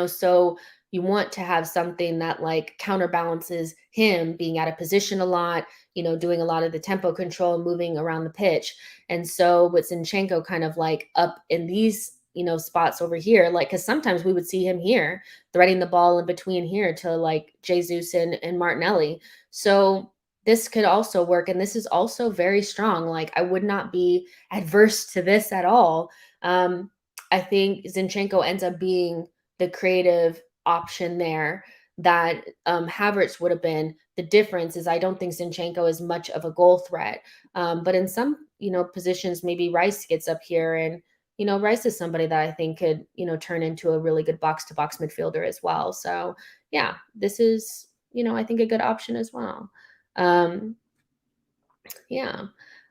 so you want to have something that like counterbalances him being out of position a lot, doing a lot of the tempo control, moving around the pitch. And so with Zinchenko kind of like up in these, spots over here, like, because sometimes we would see him here threading the ball in between here to like Jesus and Martinelli. So this could also work. And this is also very strong. Like, I would not be adverse to this at all. I think Zinchenko ends up being the creative option there that Havertz would have been. The difference is I don't think Zinchenko is much of a goal threat. But in some, positions, maybe Rice gets up here, and, Rice is somebody that I think could, turn into a really good box to box midfielder as well. So yeah, this is, I think a good option as well. Yeah.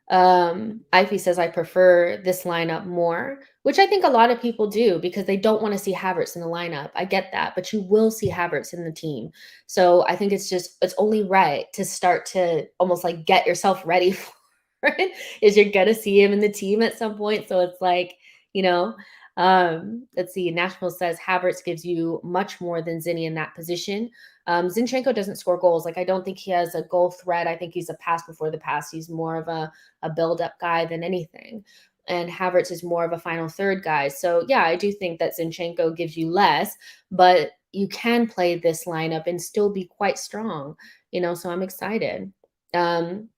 Ivy says, I prefer this lineup more, which I think a lot of people do because they don't want to see Havertz in the lineup. I get that, but you will see Havertz in the team. So I think it's only right to start to almost like get yourself ready for it, is you're going to see him in the team at some point. So it's like, you know, let's see. Nashville says Havertz gives you much more than Zinni in that position. Zinchenko doesn't score goals. Like, I don't think he has a goal threat. I think he's a pass before the pass. He's more of a build-up guy than anything. And Havertz is more of a final third guy. So yeah, I do think that Zinchenko gives you less, but you can play this lineup and still be quite strong, so I'm excited. I'm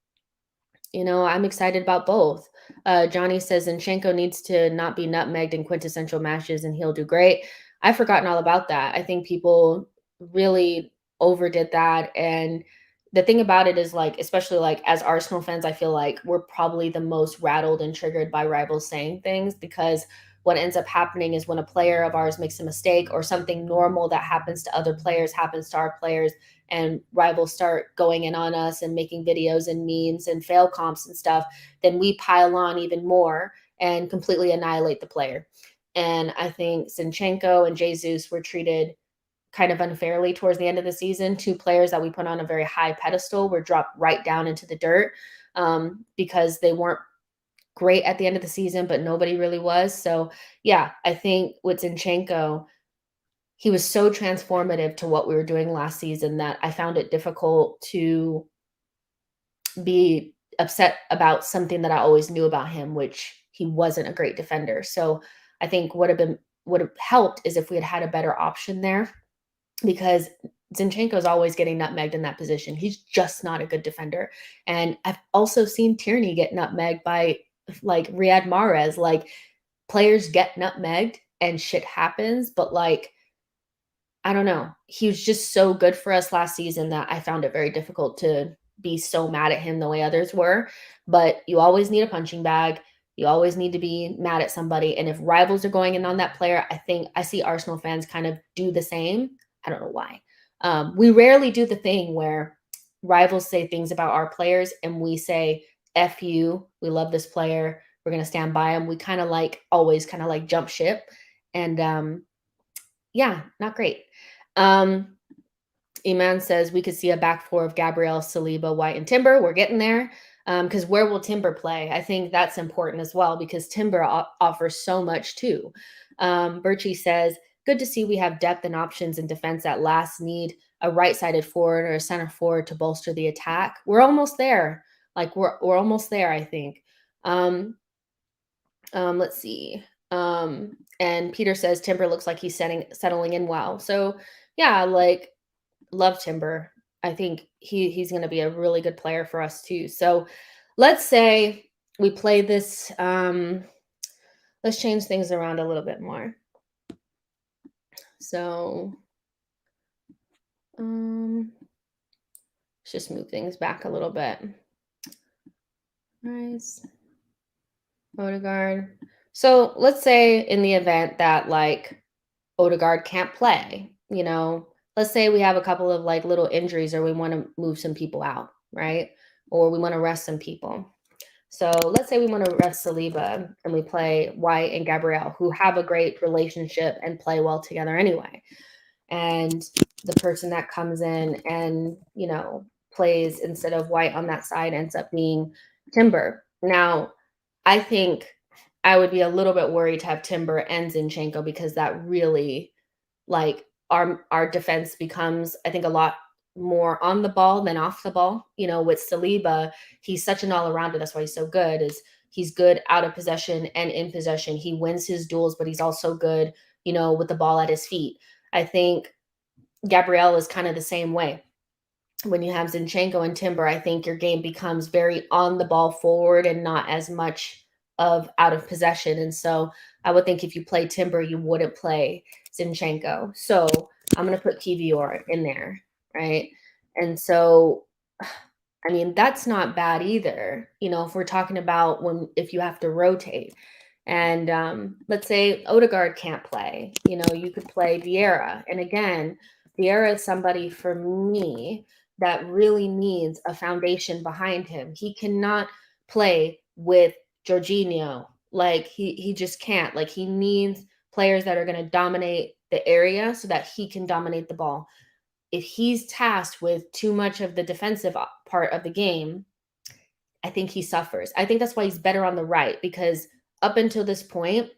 excited about both. Johnny says Zinchenko needs to not be nutmegged in quintessential matches and he'll do great. I've forgotten all about that. I think people really overdid that. And the thing about it is, like, especially like as Arsenal fans, I feel like we're probably the most rattled and triggered by rivals saying things, because what ends up happening is when a player of ours makes a mistake or something normal that happens to other players happens to our players, and rivals start going in on us and making videos and memes and fail comps and stuff, then we pile on even more and completely annihilate the player. And I think Zinchenko and Jesus were treated kind of unfairly towards the end of the season. Two players that we put on a very high pedestal were dropped right down into the dirt, because they weren't great at the end of the season, but nobody really was. So yeah, I think with Zinchenko, he was so transformative to what we were doing last season that I found it difficult to be upset about something that I always knew about him, which he wasn't a great defender. So I think would have helped is if we had had a better option there, because Zinchenko is always getting nutmegged in that position. He's just not a good defender. And I've also seen Tierney get nutmegged by like Riyad Mahrez. Like, players get nutmegged and shit happens, but like, I don't know. He was just so good for us last season that I found it very difficult to be so mad at him the way others were. But you always need a punching bag. You always need to be mad at somebody. And if rivals are going in on that player, I think I see Arsenal fans kind of do the same. I don't know why. We rarely do the thing where rivals say things about our players and we say, F you, we love this player, we're going to stand by him. We kind of like always kind of like jump ship. And yeah, not great. Iman says we could see a back four of Gabriel, Saliba, White, and Timber. We're getting there. Because where will Timber play? I think that's important as well, because Timber offers so much too. Birchie says, good to see we have depth and options in defense at last. Need a right-sided forward or a center forward to bolster the attack. We're almost there. Like, we're almost there, I think. Let's see. And Peter says Timber looks like he's settling in well. So yeah, like, love Timber. I think he's going to be a really good player for us too. So let's say we play this. Let's change things around a little bit more. So let's just move things back a little bit. Nice. Odegaard. So let's say in the event that like Odegaard can't play, let's say we have a couple of like little injuries or we want to move some people out, right? Or we want to rest some people. So let's say we want to rest Saliba and we play White and Gabrielle, who have a great relationship and play well together anyway. And the person that comes in and, plays instead of White on that side ends up being Timber. Now, I think I would be a little bit worried to have Timber and Zinchenko because that really, like, our defense becomes, I think, a lot more on the ball than off the ball. With Saliba, he's such an all-arounder. That's why he's so good. Is he's good out of possession and in possession. He wins his duels, but he's also good, with the ball at his feet. I think Gabrielle is kind of the same way. When you have Zinchenko and Timber, I think your game becomes very on the ball forward and not as much of out of possession. And so I would think if you play Timber, you wouldn't play Zinchenko. So I'm going to put Kivior in there, right? And so, I mean, that's not bad either. If we're talking about if you have to rotate. And let's say Odegaard can't play, you could play Vieira. And again, Vieira is somebody for me that really needs a foundation behind him. He cannot play with Jorginho. Like he just can't. Like he needs players that are going to dominate the area so that he can dominate the ball. If he's tasked with too much of the defensive part of the game, I think he suffers. I think that's why he's better on the right, because up until this point,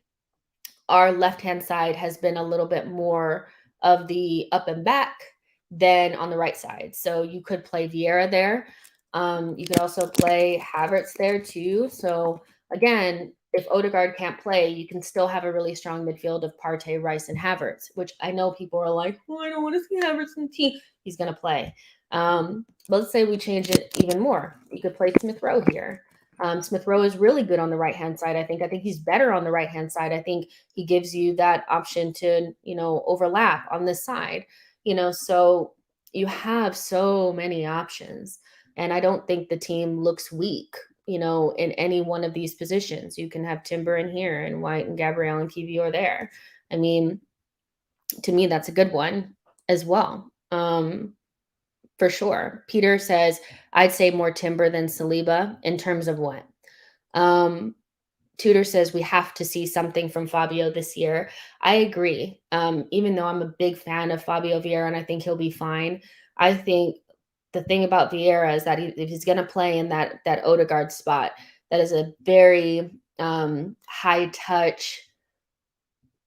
our left-hand side has been a little bit more of the up and back than on the right side. So you could play Vieira there. You could also play Havertz there too. So again, if Odegaard can't play, you can still have a really strong midfield of Partey, Rice, and Havertz, which I know people are like, I don't want to see Havertz in the team. He's going to play. Let's say we change it even more. You could play Smith Rowe here. Smith Rowe is really good on the right-hand side. I think he's better on the right-hand side. I think he gives you that option to, overlap on this side, so you have so many options. And I don't think the team looks weak, in any one of these positions. You can have Timber in here and White and Gabrielle and Kivior there. I mean, to me, that's a good one as well. For sure. Peter says, I'd say more Timber than Saliba in terms of what? Tudor says we have to see something from Fabio this year. I agree. Even though I'm a big fan of Fabio Vieira and I think he'll be fine, I think the thing about Vieira is that if he's going to play in that Odegaard spot, that is a very high touch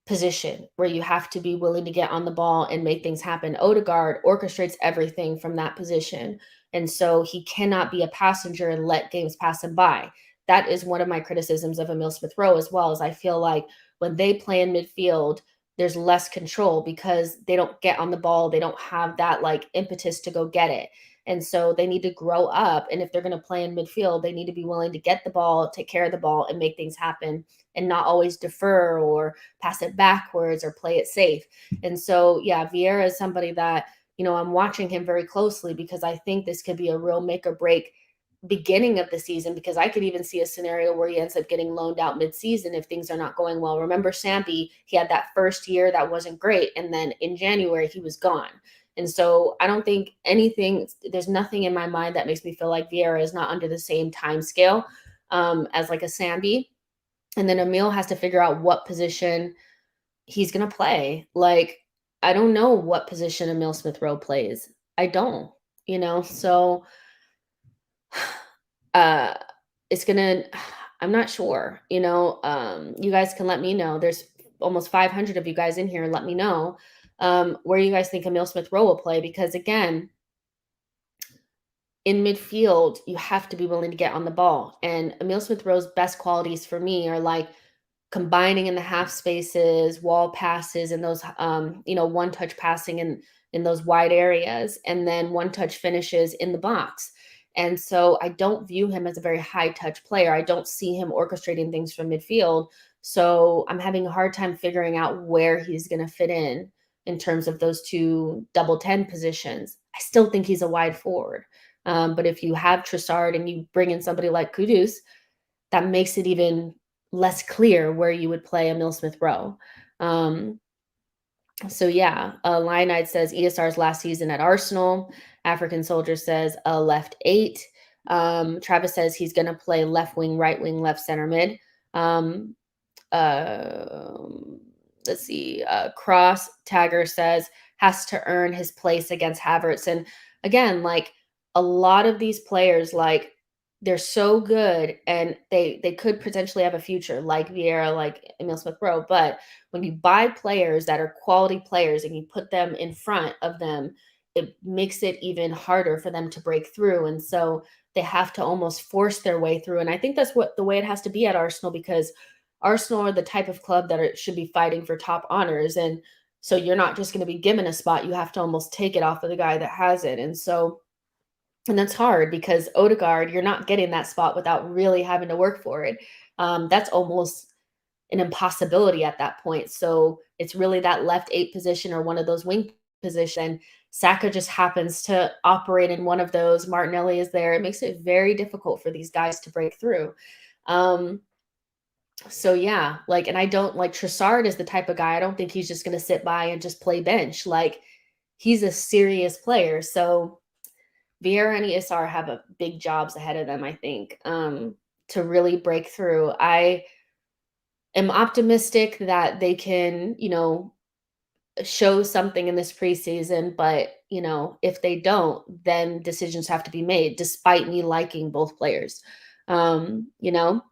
position where you have to be willing to get on the ball and make things happen. Odegaard orchestrates everything from that position. And so he cannot be a passenger and let games pass him by. That is one of my criticisms of Emile Smith Rowe as well, as I feel like when they play in midfield, there's less control because they don't get on the ball. They don't have that like impetus to go get it. And so they need to grow up. And if they're going to play in midfield, they need to be willing to get the ball, take care of the ball, and make things happen and not always defer or pass it backwards or play it safe. And so, yeah, Vieira is somebody that, I'm watching him very closely because I think this could be a real make or break beginning of the season, because I could even see a scenario where he ends up getting loaned out mid-season if things are not going well. Remember Sambi, he had that first year that wasn't great, and then in January he was gone. And so I don't think there's nothing in my mind that makes me feel like Vieira is not under the same time scale as like a Sambi. And then Emile has to figure out what position he's going to play. Like, I don't know what position Emile Smith Rowe plays. I don't, so it's gonna, I'm not sure, you guys can let me know. There's almost 500 of you guys in here. Let me know where you guys think Emile Smith Rowe will play, because again, in midfield, you have to be willing to get on the ball. And Emile Smith Rowe's best qualities for me are like combining in the half spaces, wall passes, and those, one touch passing in those wide areas, and then one touch finishes in the box. And so I don't view him as a very high touch player. I don't see him orchestrating things from midfield. So I'm having a hard time figuring out where he's going to fit in terms of those two double 10 positions. I still think he's a wide forward. But if you have Trossard and you bring in somebody like Kudus, that makes it even less clear where you would play Emile Smith Rowe. So yeah, Lionide says ESR's last season at Arsenal. African Soldier says left 8. Travis says he's going to play left wing, right wing, left center mid. Um, um, let's see. Cross Tagger says has to earn his place against Havertz. And again, like a lot of these players, like they're so good and they could potentially have a future, like Vieira, like Emil Smith Rowe. But when you buy players that are quality players and you put them in front of them, it makes it even harder for them to break through. And so they have to almost force their way through. And I think that's what the way it has to be at Arsenal, because Arsenal are the type of club that should be fighting for top honors. And so you're not just going to be given a spot. You have to almost take it off of the guy that has it. And that's hard because Odegaard, you're not getting that spot without really having to work for it. That's almost an impossibility at that point. So it's really that left 8 position or one of those wing position. Saka just happens to operate in one of those. Martinelli is there. It makes it very difficult for these guys to break through. So yeah, like, and I don't like Trossard is the type of guy, I don't think he's just going to sit by and just play bench. Like he's a serious player. So Vieira and ESR have a big jobs ahead of them, I think, to really break through. I am optimistic that they can, show something in this preseason, but if they don't, then decisions have to be made, despite me liking both players. Um, you know,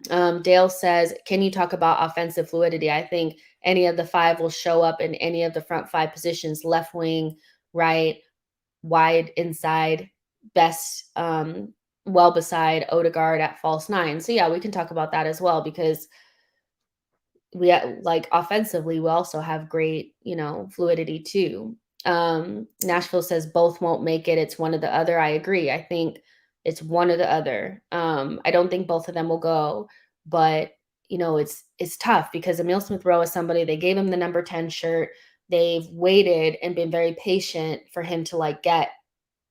Dale says, can you talk about offensive fluidity? I think any of the 5 will show up in any of the front 5 positions: left wing, right, wide inside, best, well beside Odegaard at false 9. So yeah, we can talk about that as well, because we like offensively, we also have great, fluidity too. Nashville says both won't make it. It's one or the other. I agree. I think it's one or the other. I don't think both of them will go, but it's tough because Emil Smith Rowe is somebody, they gave him the number 10 shirt. They've waited and been very patient for him to like get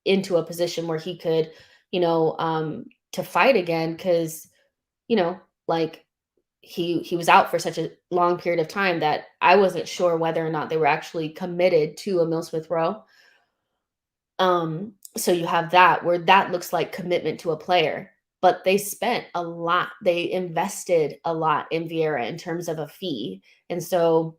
into a position where he could, to fight again. Cause, like he was out for such a long period of time that I wasn't sure whether or not they were actually committed to Emil Smith Rowe. So you have that where that looks like commitment to a player, but they spent a lot. They invested a lot in Vieira in terms of a fee. And so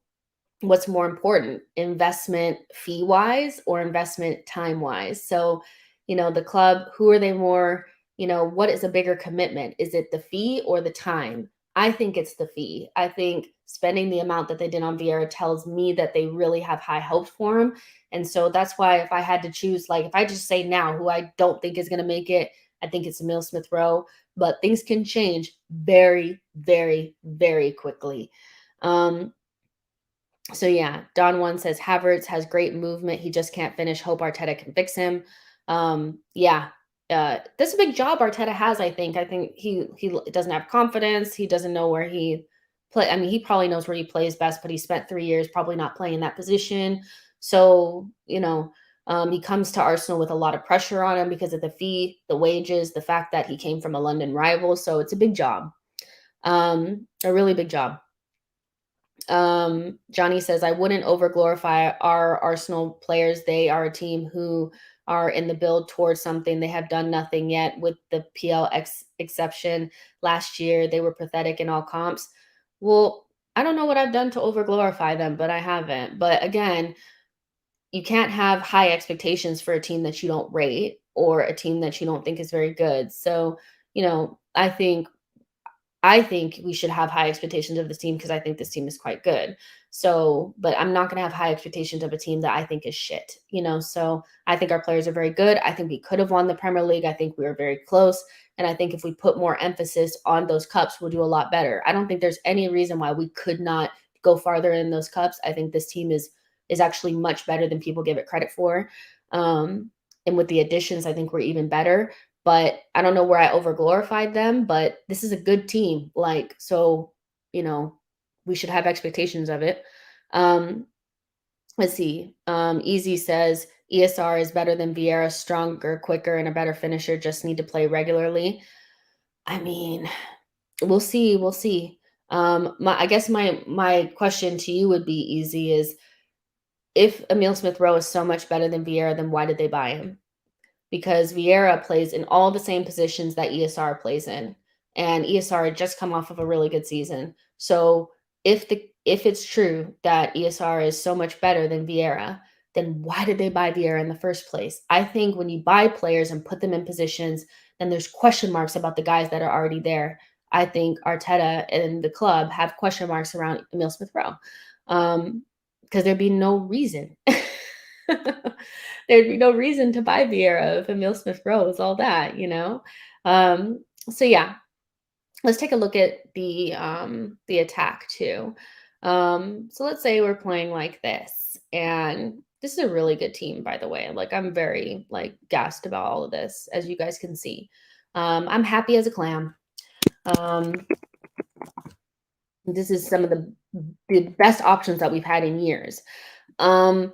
what's more important, investment fee wise or investment time wise? So, the club, who are they more, what is a bigger commitment? Is it the fee or the time? I think it's the fee. I think spending the amount that they did on Vieira tells me that they really have high hopes for him. And so that's why if I had to choose, like if I just say now who I don't think is going to make it, I think it's Emil Smith Rowe, but things can change very, very, very quickly. So yeah, Don One says Havertz has great movement. He just can't finish. Hope Arteta can fix him. Yeah, that's a big job Arteta has. I think. I think he doesn't have confidence. He doesn't know where he play. I mean, he probably knows where he plays best, but he spent 3 years probably not playing that position. So he comes to Arsenal with a lot of pressure on him because of the fee, the wages, the fact that he came from a London rival. So it's a big job, a really big job. Johnny says, I wouldn't over glorify our Arsenal players. They are a team who are in the build towards something. They have done nothing yet, with the PLX exception. Last year, they were pathetic in all comps. Well, I don't know what I've done to over glorify them, but I haven't. But again, you can't have high expectations for a team that you don't rate or a team that you don't think is very good. So, I think we should have high expectations of this team because I think this team is quite good. So, but I'm not going to have high expectations of a team that I think is shit, So I think our players are very good. I think we could have won the Premier League. I think we were very close. And I think if we put more emphasis on those cups, we'll do a lot better. I don't think there's any reason why we could not go farther in those cups. I think this team is actually much better than people give it credit for. And with the additions, I think we're even better. But I don't know where I over glorified them, but this is a good team. Like, so, we should have expectations of it. Let's see. Easy says ESR is better than Vieira, stronger, quicker, and a better finisher. Just need to play regularly. I mean, we'll see. We'll see. I guess my question to you would be easy is, if Emil Smith Rowe is so much better than Vieira, then why did they buy him? Because Vieira plays in all the same positions that ESR plays in, and ESR had just come off of a really good season. So if it's true that ESR is so much better than Vieira, then why did they buy Vieira in the first place? I think when you buy players and put them in positions, then there's question marks about the guys that are already there. I think Arteta and the club have question marks around Emil Smith Rowe, because there'd be no reason. There'd be no reason to buy Vieira if Emil Smith Rowe was all that, you know? So yeah, let's take a look at the attack too. So let's say we're playing like this, and this is a really good team, by the way. Like, I'm very like gassed about all of this, as you guys can see. I'm happy as a clam. Um, this is some of the best options that we've had in years. Um,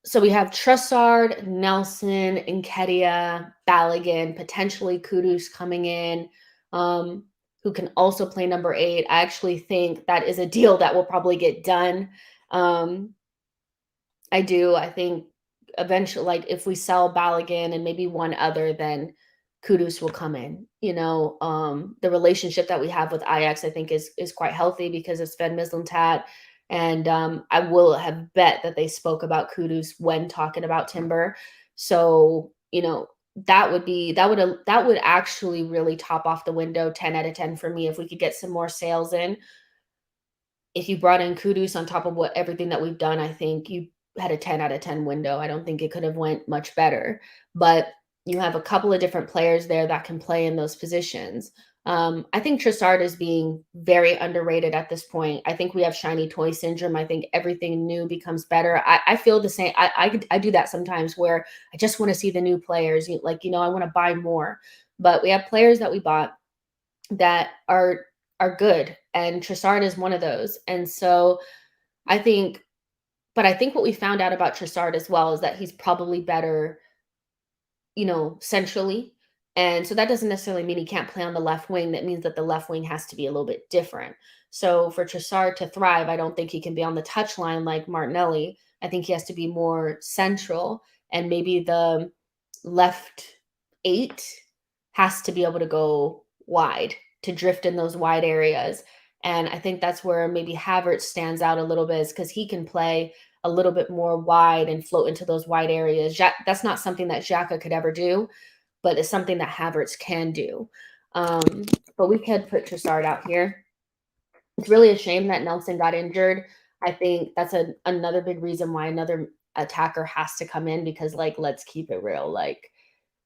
So we have Trossard, Nelson, Nketiah, Balogun, potentially Kudus coming in, who can also play number 8. I actually think that is a deal that will probably get done. Um, I do. I think eventually, like, if we sell Balogun and maybe one other, then Kudus will come in. The relationship that we have with Ajax, I think, is quite healthy because of Sven Mislintat. And I will have bet that they spoke about Kudus when talking about Timber. So, that would actually really top off the window 10 out of 10 for me if we could get some more sales in. If you brought in Kudus on top of what everything that we've done, I think you had a 10 out of 10 window. I don't think it could have went much better. But you have a couple of different players there that can play in those positions. I think Trossard is being very underrated at this point. I think we have shiny toy syndrome. I think everything new becomes better. I feel the same. I do that sometimes where I just want to see the new players. I want to buy more. But we have players that we bought that are good, and Trossard is one of those. And so I think I think what we found out about Trossard as well is that he's probably better, centrally. And so that doesn't necessarily mean he can't play on the left wing. That means that the left wing has to be a little bit different. So for Trossard to thrive, I don't think he can be on the touch line like Martinelli. I think he has to be more central, and maybe the left 8 has to be able to go wide, to drift in those wide areas. And I think that's where maybe Havertz stands out a little bit, is because he can play a little bit more wide and float into those wide areas. That's not something that Xhaka could ever do, but it's something that Havertz can do. But we could put Trossard out here. It's really a shame that Nelson got injured. I think that's another big reason why another attacker has to come in, because, like, let's keep it real. Like,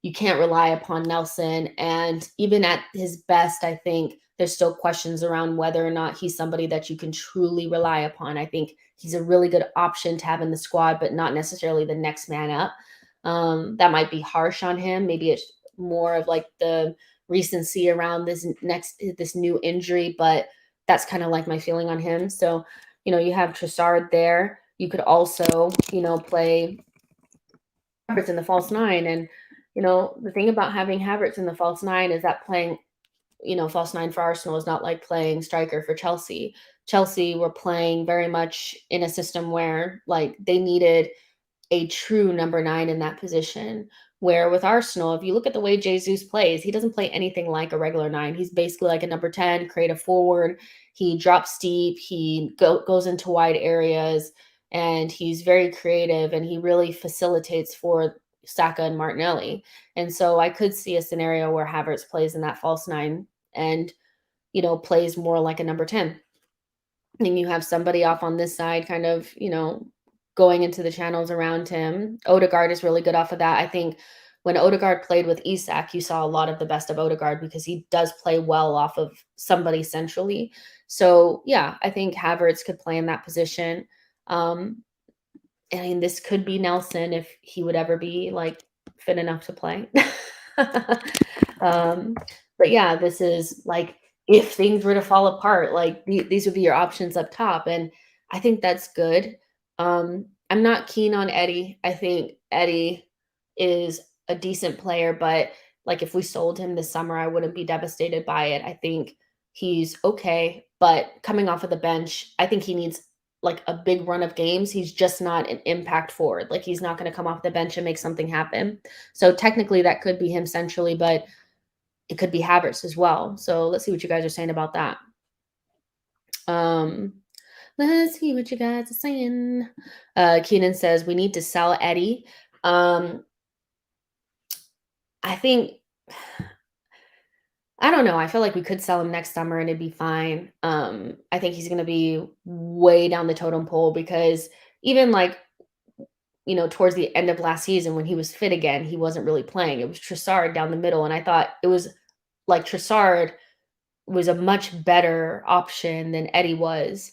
you can't rely upon Nelson. And even at his best, I think there's still questions around whether or not he's somebody that you can truly rely upon. I think he's a really good option to have in the squad, but not necessarily the next man up. That might be harsh on him. Maybe it's more of like the recency around this new injury, but that's kind of like my feeling on him. So, you have Trossard there. You could also, play Havertz in the false 9. And, the thing about having Havertz in the false 9 is that playing, false 9 for Arsenal is not like playing striker for Chelsea. Chelsea were playing very much in a system where, like, they needed a true number 9 in that position. Where with Arsenal, if you look at the way Jesus plays, he doesn't play anything like a regular 9. He's basically like a number 10, creative forward. He drops deep, he goes into wide areas, and he's very creative, and he really facilitates for Saka and Martinelli. And so I could see a scenario where Havertz plays in that false 9 and, plays more like a number 10. And you have somebody off on this side kind of, going into the channels around him. Odegaard is really good off of that. I think when Odegaard played with Isak, you saw a lot of the best of Odegaard because he does play well off of somebody centrally. So yeah, I think Havertz could play in that position. I mean, this could be Nelson if he would ever be like fit enough to play. But yeah, this is like, if things were to fall apart, like these would be your options up top. And I think that's good. I'm not keen on Eddie. I think Eddie is a decent player, but like if we sold him this summer, I wouldn't be devastated by it. I think He's okay, but coming off of the bench, I think he needs like a big run of games. He's just not an impact forward. Like he's not going to come off the bench and make something happen. So technically that could be him centrally, but it could be Havertz as well. So let's see what you guys are saying about that. Um, let's see what you guys are saying. Keenan says we need to sell Eddie. I think I don't know. I feel like we could sell him next summer and it'd be fine. I think he's going to be way down the totem pole because even like, towards the end of last season when he was fit again, he wasn't really playing. It was Trossard down the middle. And I thought it was like Trossard was a much better option than Eddie was,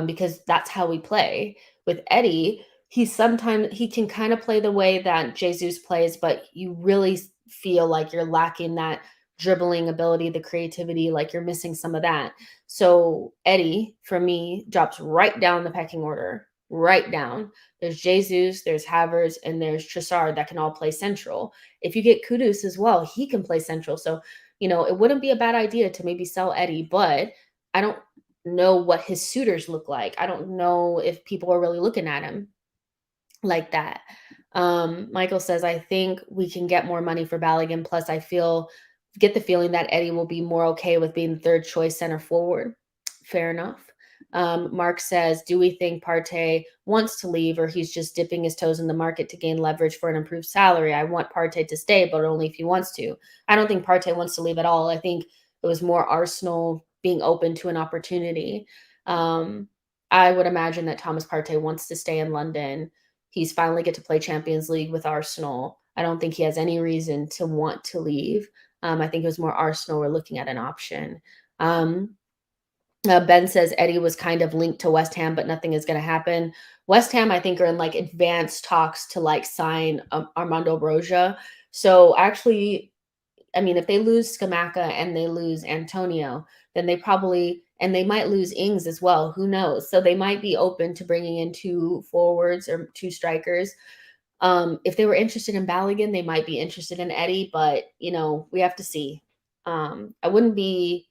because that's how we play. With Eddie, he can kind of play the way that Jesus plays, but you really feel like you're lacking that dribbling ability, the creativity, like you're missing some of that. So Eddie, for me, drops right down the pecking order, right down. There's Jesus, there's Havertz, and there's Trossard that can all play central. If you get Kudus as well, he can play central. So it wouldn't be a bad idea to maybe sell Eddie, but I don't know what his suitors look like. I don't know if people are really looking at him like that. Michael says, I think we can get more money for Balogun. Plus, get the feeling that Eddie will be more okay with being third choice center forward. Fair enough. Mark says, do we think Partey wants to leave or he's just dipping his toes in the market to gain leverage for an improved salary? I want Partey to stay, but only if he wants to. I don't think Partey wants to leave at all. I think it was more Arsenal being open to an opportunity. I would imagine that Thomas Partey wants to stay in London. He's finally get to play Champions League with Arsenal. I don't think he has any reason to want to leave. I think it was more Arsenal were looking at an option. Ben says Eddie was kind of linked to West Ham, but nothing is going to happen. West Ham, I think, are in like advanced talks to like sign Armando Broja. So actually, I mean, if they lose Skamaka and they lose Antonio, then they might lose Ings as well. Who knows? So they might be open to bringing in two forwards or two strikers. If they were interested in Balogun, they might be interested in Eddie, but we have to see. I wouldn't be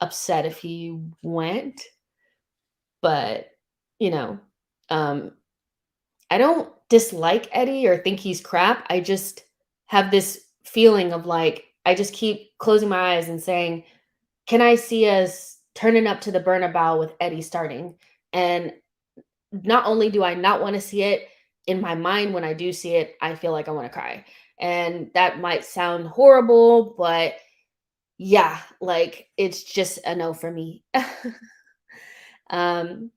upset if he went, but um, I don't dislike Eddie or think he's crap. I just have this feeling of like I just keep closing my eyes and saying, "Can I see us turning up to the Bernabeu with Eddie starting?" And not only do I not want to see it, in my mind when I do see it, I feel like I want to cry. And that might sound horrible, but yeah, like it's just a no for me. um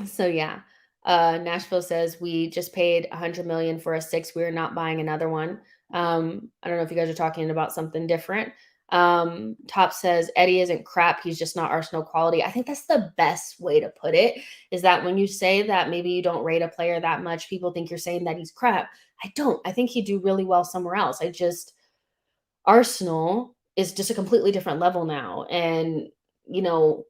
so yeah. Nashville says we just paid 100 million for a 6. We're not buying another one. I don't know if you guys are talking about something different. Top says Eddie isn't crap, he's just not Arsenal quality. I think that's the best way to put it, is that when you say that maybe you don't rate a player that much, people think you're saying that he's crap. I don't. I think he'd do really well somewhere else. Arsenal is just a completely different level now. And, you know,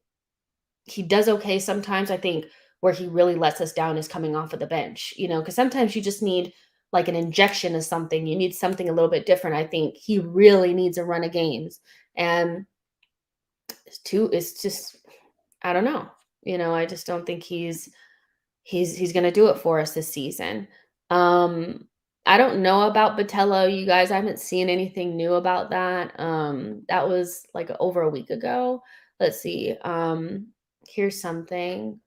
he does okay sometimes. I think where he really lets us down is coming off of the bench, because sometimes you just need like an injection of something. You need something a little bit different. I think he really needs a run of games. And it's just, I don't know. I just don't think he's going to do it for us this season. I don't know about Botello, you guys. I haven't seen anything new about that. That was like over a week ago. Let's see. Here's something.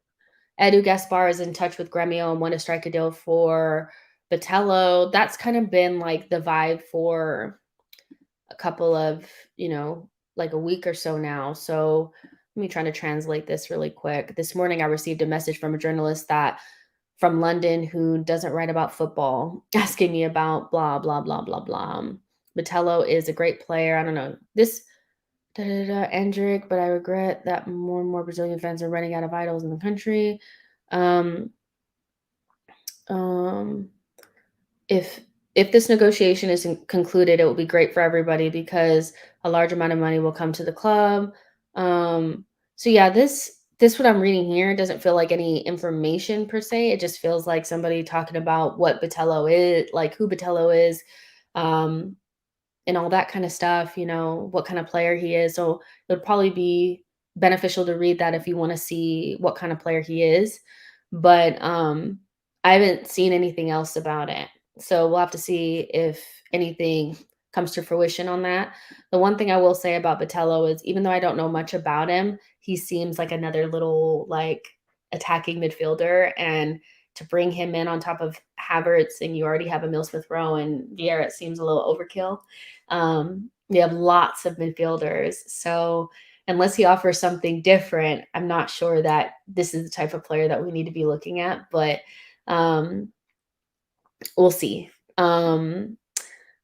Edu Gaspar is in touch with Gremio and want to strike a deal for Botello. That's kind of been like the vibe for a couple of, like a week or so now. So let me try to translate this really quick. This morning, I received a message from a journalist from London who doesn't write about football, asking me about blah, blah, blah, blah, blah. Botello is a great player. I don't know. This Endrick, but I regret that more and more Brazilian fans are running out of idols in the country. Um, um, if this negotiation is concluded, it will be great for everybody because a large amount of money will come to the club. So yeah, this what I'm reading here doesn't feel like any information per se. It just feels like somebody talking about what Botello is, like who Botello is. and all that kind of stuff, what kind of player he is. So it would probably be beneficial to read that if you want to see what kind of player he is. But I haven't seen anything else about it. So we'll have to see if anything comes to fruition on that. The one thing I will say about Botello is even though I don't know much about him, he seems like another little like attacking midfielder, and to bring him in on top of Havertz and you already have Emile Smith Rowe and Vieira, it seems a little overkill. We have lots of midfielders. So unless he offers something different, I'm not sure that this is the type of player that we need to be looking at, but we'll see.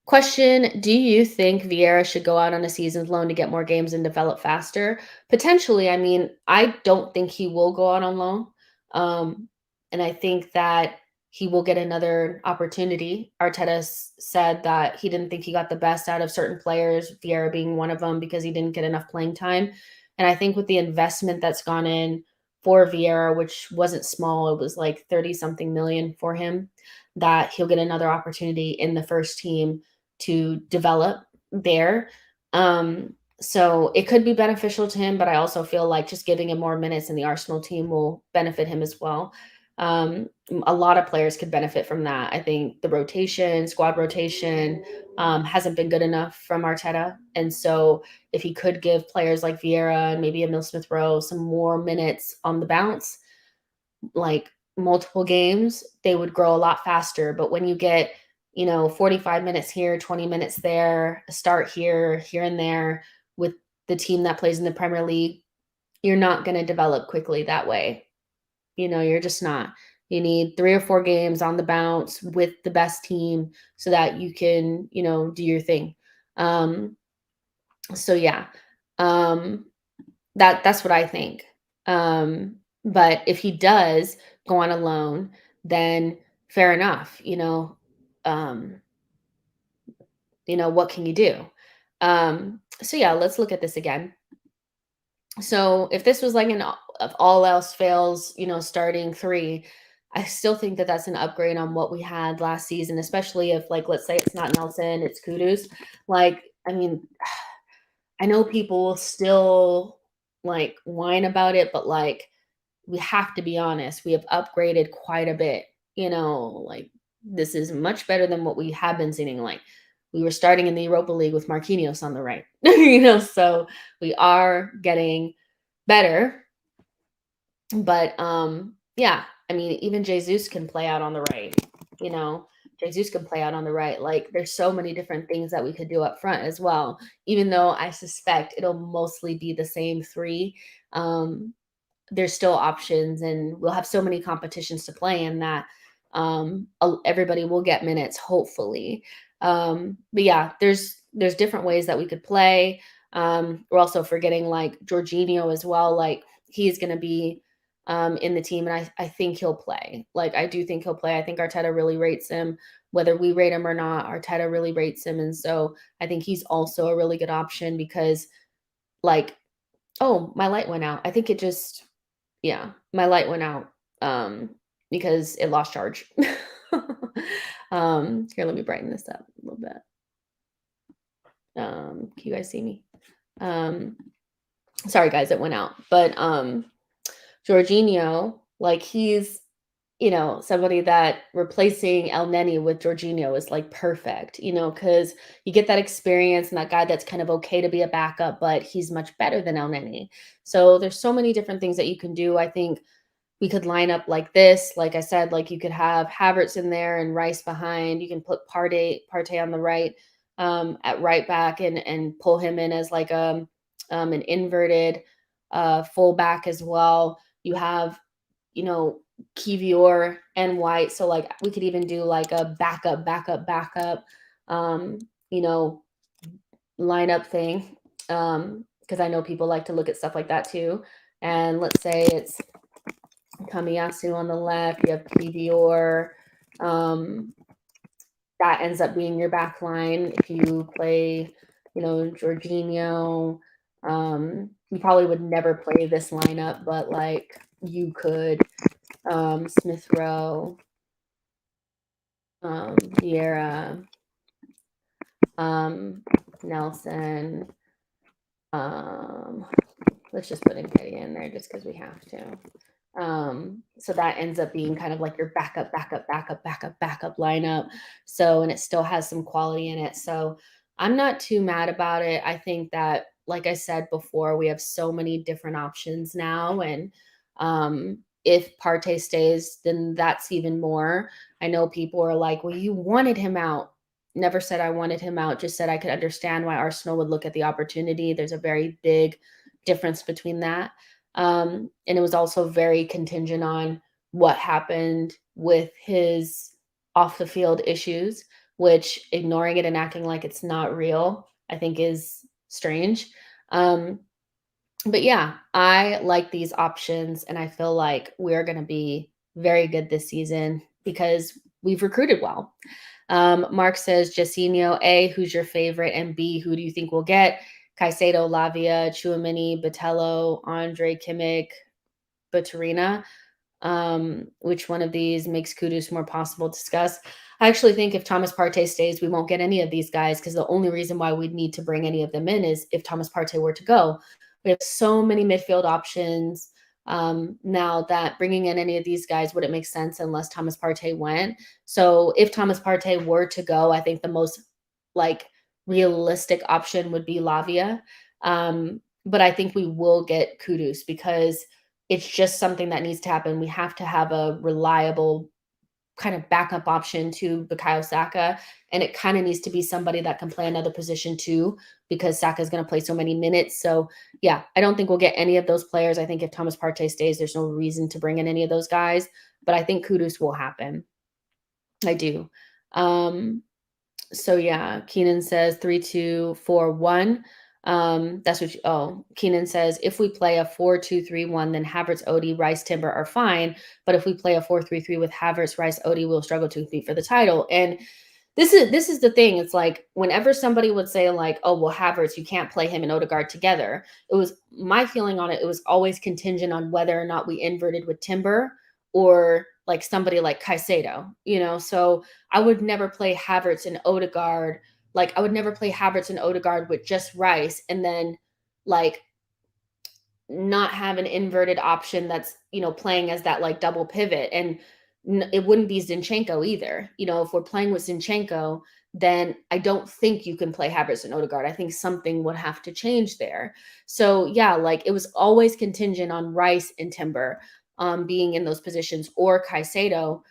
Question, do you think Vieira should go out on a season's loan to get more games and develop faster? Potentially. I mean, I don't think he will go out on loan. And I think that he will get another opportunity. Arteta said that he didn't think he got the best out of certain players, Vieira being one of them, because he didn't get enough playing time. And I think with the investment that's gone in for Vieira, which wasn't small, it was like 30 something million for him, that he'll get another opportunity in the first team to develop there. So it could be beneficial to him, but I also feel like just giving him more minutes in the Arsenal team will benefit him as well. A lot of players could benefit from that. I think the rotation, squad rotation, hasn't been good enough from Arteta. And so if he could give players like Vieira and maybe Emile Smith Rowe some more minutes on the bounce, like multiple games, they would grow a lot faster. But when you get 45 minutes here, 20 minutes there, a start here and there with the team that plays in the Premier League, you're not going to develop quickly that way. You're just not. You need 3 or 4 games on the bounce with the best team so that you can, do your thing. So yeah, that's what I think. But if he does go on a loan, then fair enough. What can you do? So yeah, let's look at this again. So if this was like if all else fails, starting 3, I still think that that's an upgrade on what we had last season, especially if like, let's say it's not Nelson, it's Kudus. Like, I mean, I know people will still like whine about it, but like we have to be honest, we have upgraded quite a bit. Like this is much better than what we have been seeing. Like we were starting in the Europa League with Marquinhos on the right, so we are getting better. But yeah, I mean, even Jesus can play out on the right, Jesus can play out on the right. Like there's so many different things that we could do up front as well, even though I suspect it'll mostly be the same 3. There's still options, and we'll have so many competitions to play in that everybody will get minutes, hopefully. But yeah, there's different ways that we could play. We're also forgetting like Jorginho as well. Like he's going to be in the team, and I think he'll play. Like I do think he'll play. I think Arteta really rates him. Whether we rate him or not, Arteta really rates him. And so I think he's also a really good option because like, oh, my light went out. I think it just, yeah, my light went out because it lost charge. Here, let me brighten this up a little bit. Can you guys see me? Sorry guys, it went out. But Jorginho, like he's, somebody that replacing El Neni with Jorginho is like perfect, because you get that experience and that guy that's kind of okay to be a backup, but he's much better than El Neni. So there's so many different things that you can do. I think we could line up like this. Like I said, like you could have Havertz in there and Rice behind. You can put Partey on the right, at right back and pull him in as like an inverted full back as well. You have, Kivior and White. So like we could even do like a backup, lineup thing. Because I know people like to look at stuff like that too. And let's say it's Kamiyasu on the left, you have Kivior. That ends up being your back line. If you play, Jorginho, you probably would never play this lineup, but like you could Smith Rowe, Vieira, Nelson. Let's just put Nketiah in there just because we have to. So that ends up being kind of like your backup lineup. So, and it still has some quality in it. So I'm not too mad about it. I think that, like I said before, we have so many different options now. And if Partey stays, then that's even more. I know people are like, well, you wanted him out. Never said I wanted him out, just said I could understand why Arsenal would look at the opportunity. There's a very big difference between that. And it was also very contingent on what happened with his off the field issues, which ignoring it and acting like it's not real, I think is strange. Um, but yeah, I like these options and I feel like we're going to be very good this season because we've recruited well. Mark says, Jacinho, A, who's your favorite? And B, who do you think we'll get? Caicedo, Lavia, Chouameni, Botello, Andre Kimmich, Baturina. Which one of these makes Kudus more possible to discuss? I actually think if Thomas Partey stays, we won't get any of these guys because the only reason why we'd need to bring any of them in is if Thomas Partey were to go. We have so many midfield options now that bringing in any of these guys wouldn't make sense unless Thomas Partey went. So if Thomas Partey were to go, I think the most like realistic option would be Lavia. But I think we will get Kudus because it's just something that needs to happen. We have to have a reliable kind of backup option to Bukayo Saka, and it kind of needs to be somebody that can play another position too, because Saka is going to play so many minutes. So yeah, I don't think we'll get any of those players. I think if Thomas Partey stays, there's no reason to bring in any of those guys, but I think Kudus will happen. I do. So yeah, Keenan says 3-2-4-1. That's what Keenan says if we play a 4-2-3-1, then Havertz, Odie, Rice, Timber are fine. But if we play a 4-3-3 with Havertz, Rice, Odie, we'll struggle to compete for the title. And this is the thing. It's like whenever somebody would say like, oh, well, Havertz, you can't play him and Odegaard together. It was my feeling on it. It was always contingent on whether or not we inverted with Timber or like somebody like Caicedo, So I would never play Havertz and Odegaard. Like I would never play Havertz and Odegaard with just Rice and then like not have an inverted option that's, playing as that like double pivot. And it wouldn't be Zinchenko either. If we're playing with Zinchenko, then I don't think you can play Havertz and Odegaard. I think something would have to change there. So yeah, like it was always contingent on Rice and Timber being in those positions or Caicedo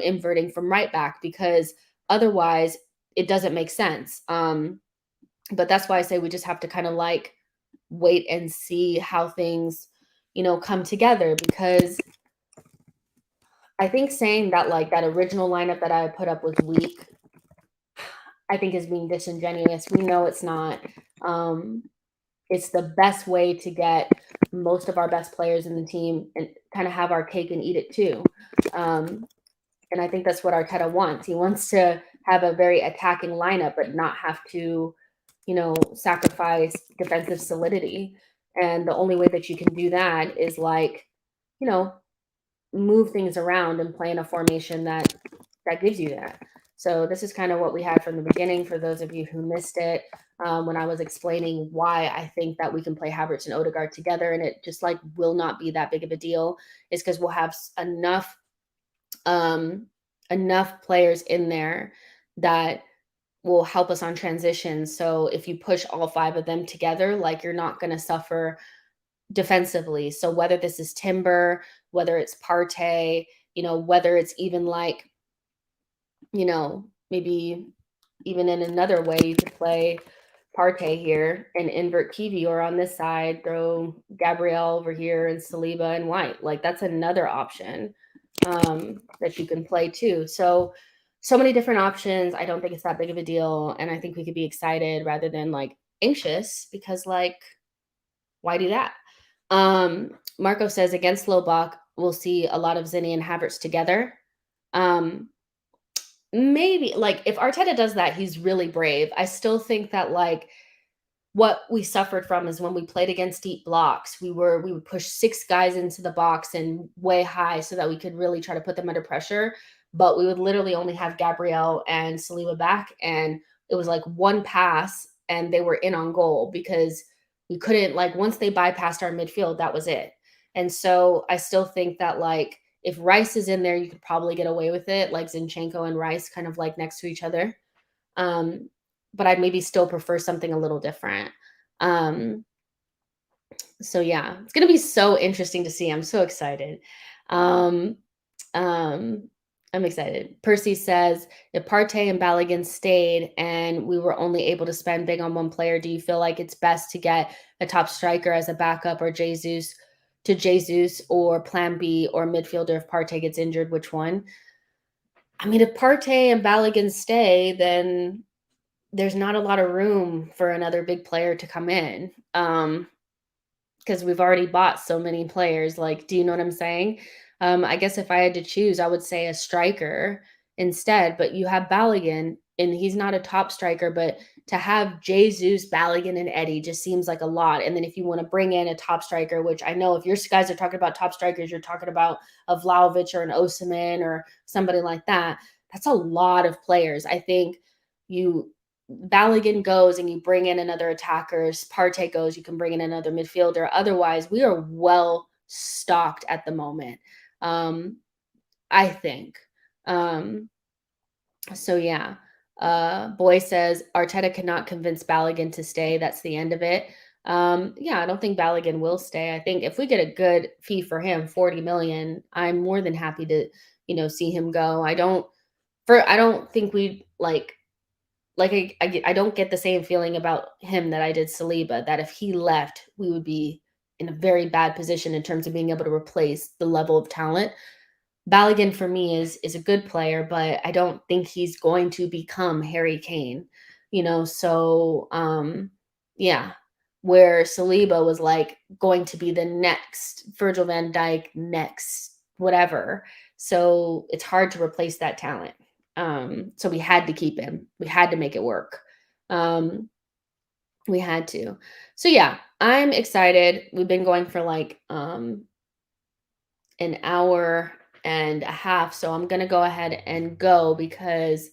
inverting from right back because otherwise it doesn't make sense. But that's why I say we just have to kind of like wait and see how things, come together because I think saying that like that original lineup that I put up was weak, I think is being disingenuous. We know it's not. It's the best way to get most of our best players in the team and kind of have our cake and eat it too. And I think that's what Arteta wants. He wants to have a very attacking lineup, but not have to, sacrifice defensive solidity. And the only way that you can do that is like, move things around and play in a formation that gives you that. So this is kind of what we had from the beginning for those of you who missed it when I was explaining why I think that we can play Havertz and Odegaard together and it just like will not be that big of a deal is because we'll have enough players in there that will help us on transition. So if you push all 5 of them together, like you're not going to suffer defensively. So whether this is Timber, whether it's Partey, whether it's even like, maybe even in another way, you could play Partey here and invert Kiwi, or on this side, throw Gabriel over here and Saliba and White. Like that's another option that you can play too. So many different options. I don't think it's that big of a deal. And I think we could be excited rather than like anxious because like, why do that? Marco says against Lobach, we'll see a lot of Zinni and Havertz together. Maybe like if Arteta does that, he's really brave. I still think that like what we suffered from is when we played against deep blocks, we would push 6 guys into the box and way high so that we could really try to put them under pressure. But we would literally only have Gabriel and Saliba back, and it was like one pass and they were in on goal because we couldn't, like, once they bypassed our midfield, that was it. And so I still think that, like, if Rice is in there, you could probably get away with it, like Zinchenko and Rice kind of like next to each other. Um, but I'd maybe still prefer something a little different. Um, so yeah, it's gonna be so interesting to see. I'm so excited. Um, um, I'm excited. Percy says, if Partey and Balogun stayed and we were only able to spend big on one player, do you feel like it's best to get a top striker as a backup or Jesus or plan B or midfielder if Partey gets injured? Which one? I mean, if Partey and Balogun stay, then there's not a lot of room for another big player to come in. Because we've already bought so many players. Like, do you know what I'm saying? I guess if I had to choose, I would say a striker instead. But you have Balogun, and he's not a top striker, but to have Jesus, Balogun, and Eddie just seems like a lot. And then if you want to bring in a top striker, which I know if your guys are talking about top strikers, you're talking about a Vlahovic or an Osimhen or somebody like that. That's a lot of players. I think you Balogun goes and you bring in another attacker, Partey goes, you can bring in another midfielder. Otherwise, we are well stocked at the moment. I think. Um, so yeah. Boy says Arteta cannot convince Balogun to stay. That's the end of it. Yeah, I don't think Balogun will stay. I think if we get a good fee for him, 40 million, I'm more than happy to, see him go. I don't think we I don't get the same feeling about him that I did Saliba, that if he left, we would be in a very bad position in terms of being able to replace the level of talent. Balogun for me is a good player, but I don't think he's going to become Harry Kane, so yeah. Where Saliba was like going to be the next Virgil van Dijk, next whatever. So it's hard to replace that talent. So we had to keep him. We had to make it work. Um, we had to. So yeah, I'm excited. We've been going for like an hour and a half. So I'm gonna go ahead and go because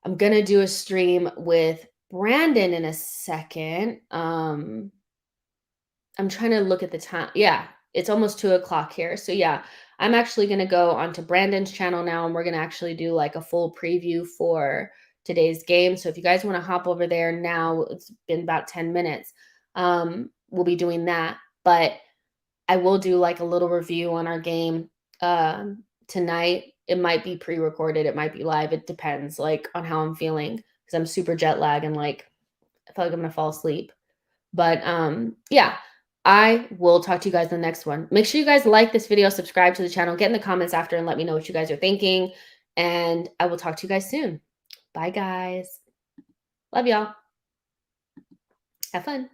I'm gonna do a stream with Brandon in a second. I'm trying to look at the time. Yeah, it's almost 2 o'clock here. So yeah, I'm actually gonna go onto Brandon's channel now, and we're gonna actually do like a full preview for today's game. So if you guys want to hop over there now, it's been about 10 minutes. We'll be doing that, but I will do like a little review on our game tonight. It might be pre-recorded, it might be live. It depends, like on how I'm feeling, because I'm super jet lag and like I feel like I'm gonna fall asleep. But yeah, I will talk to you guys in the next one. Make sure you guys like this video, subscribe to the channel, get in the comments after and let me know what you guys are thinking. And I will talk to you guys soon. Bye, guys. Love y'all. Have fun.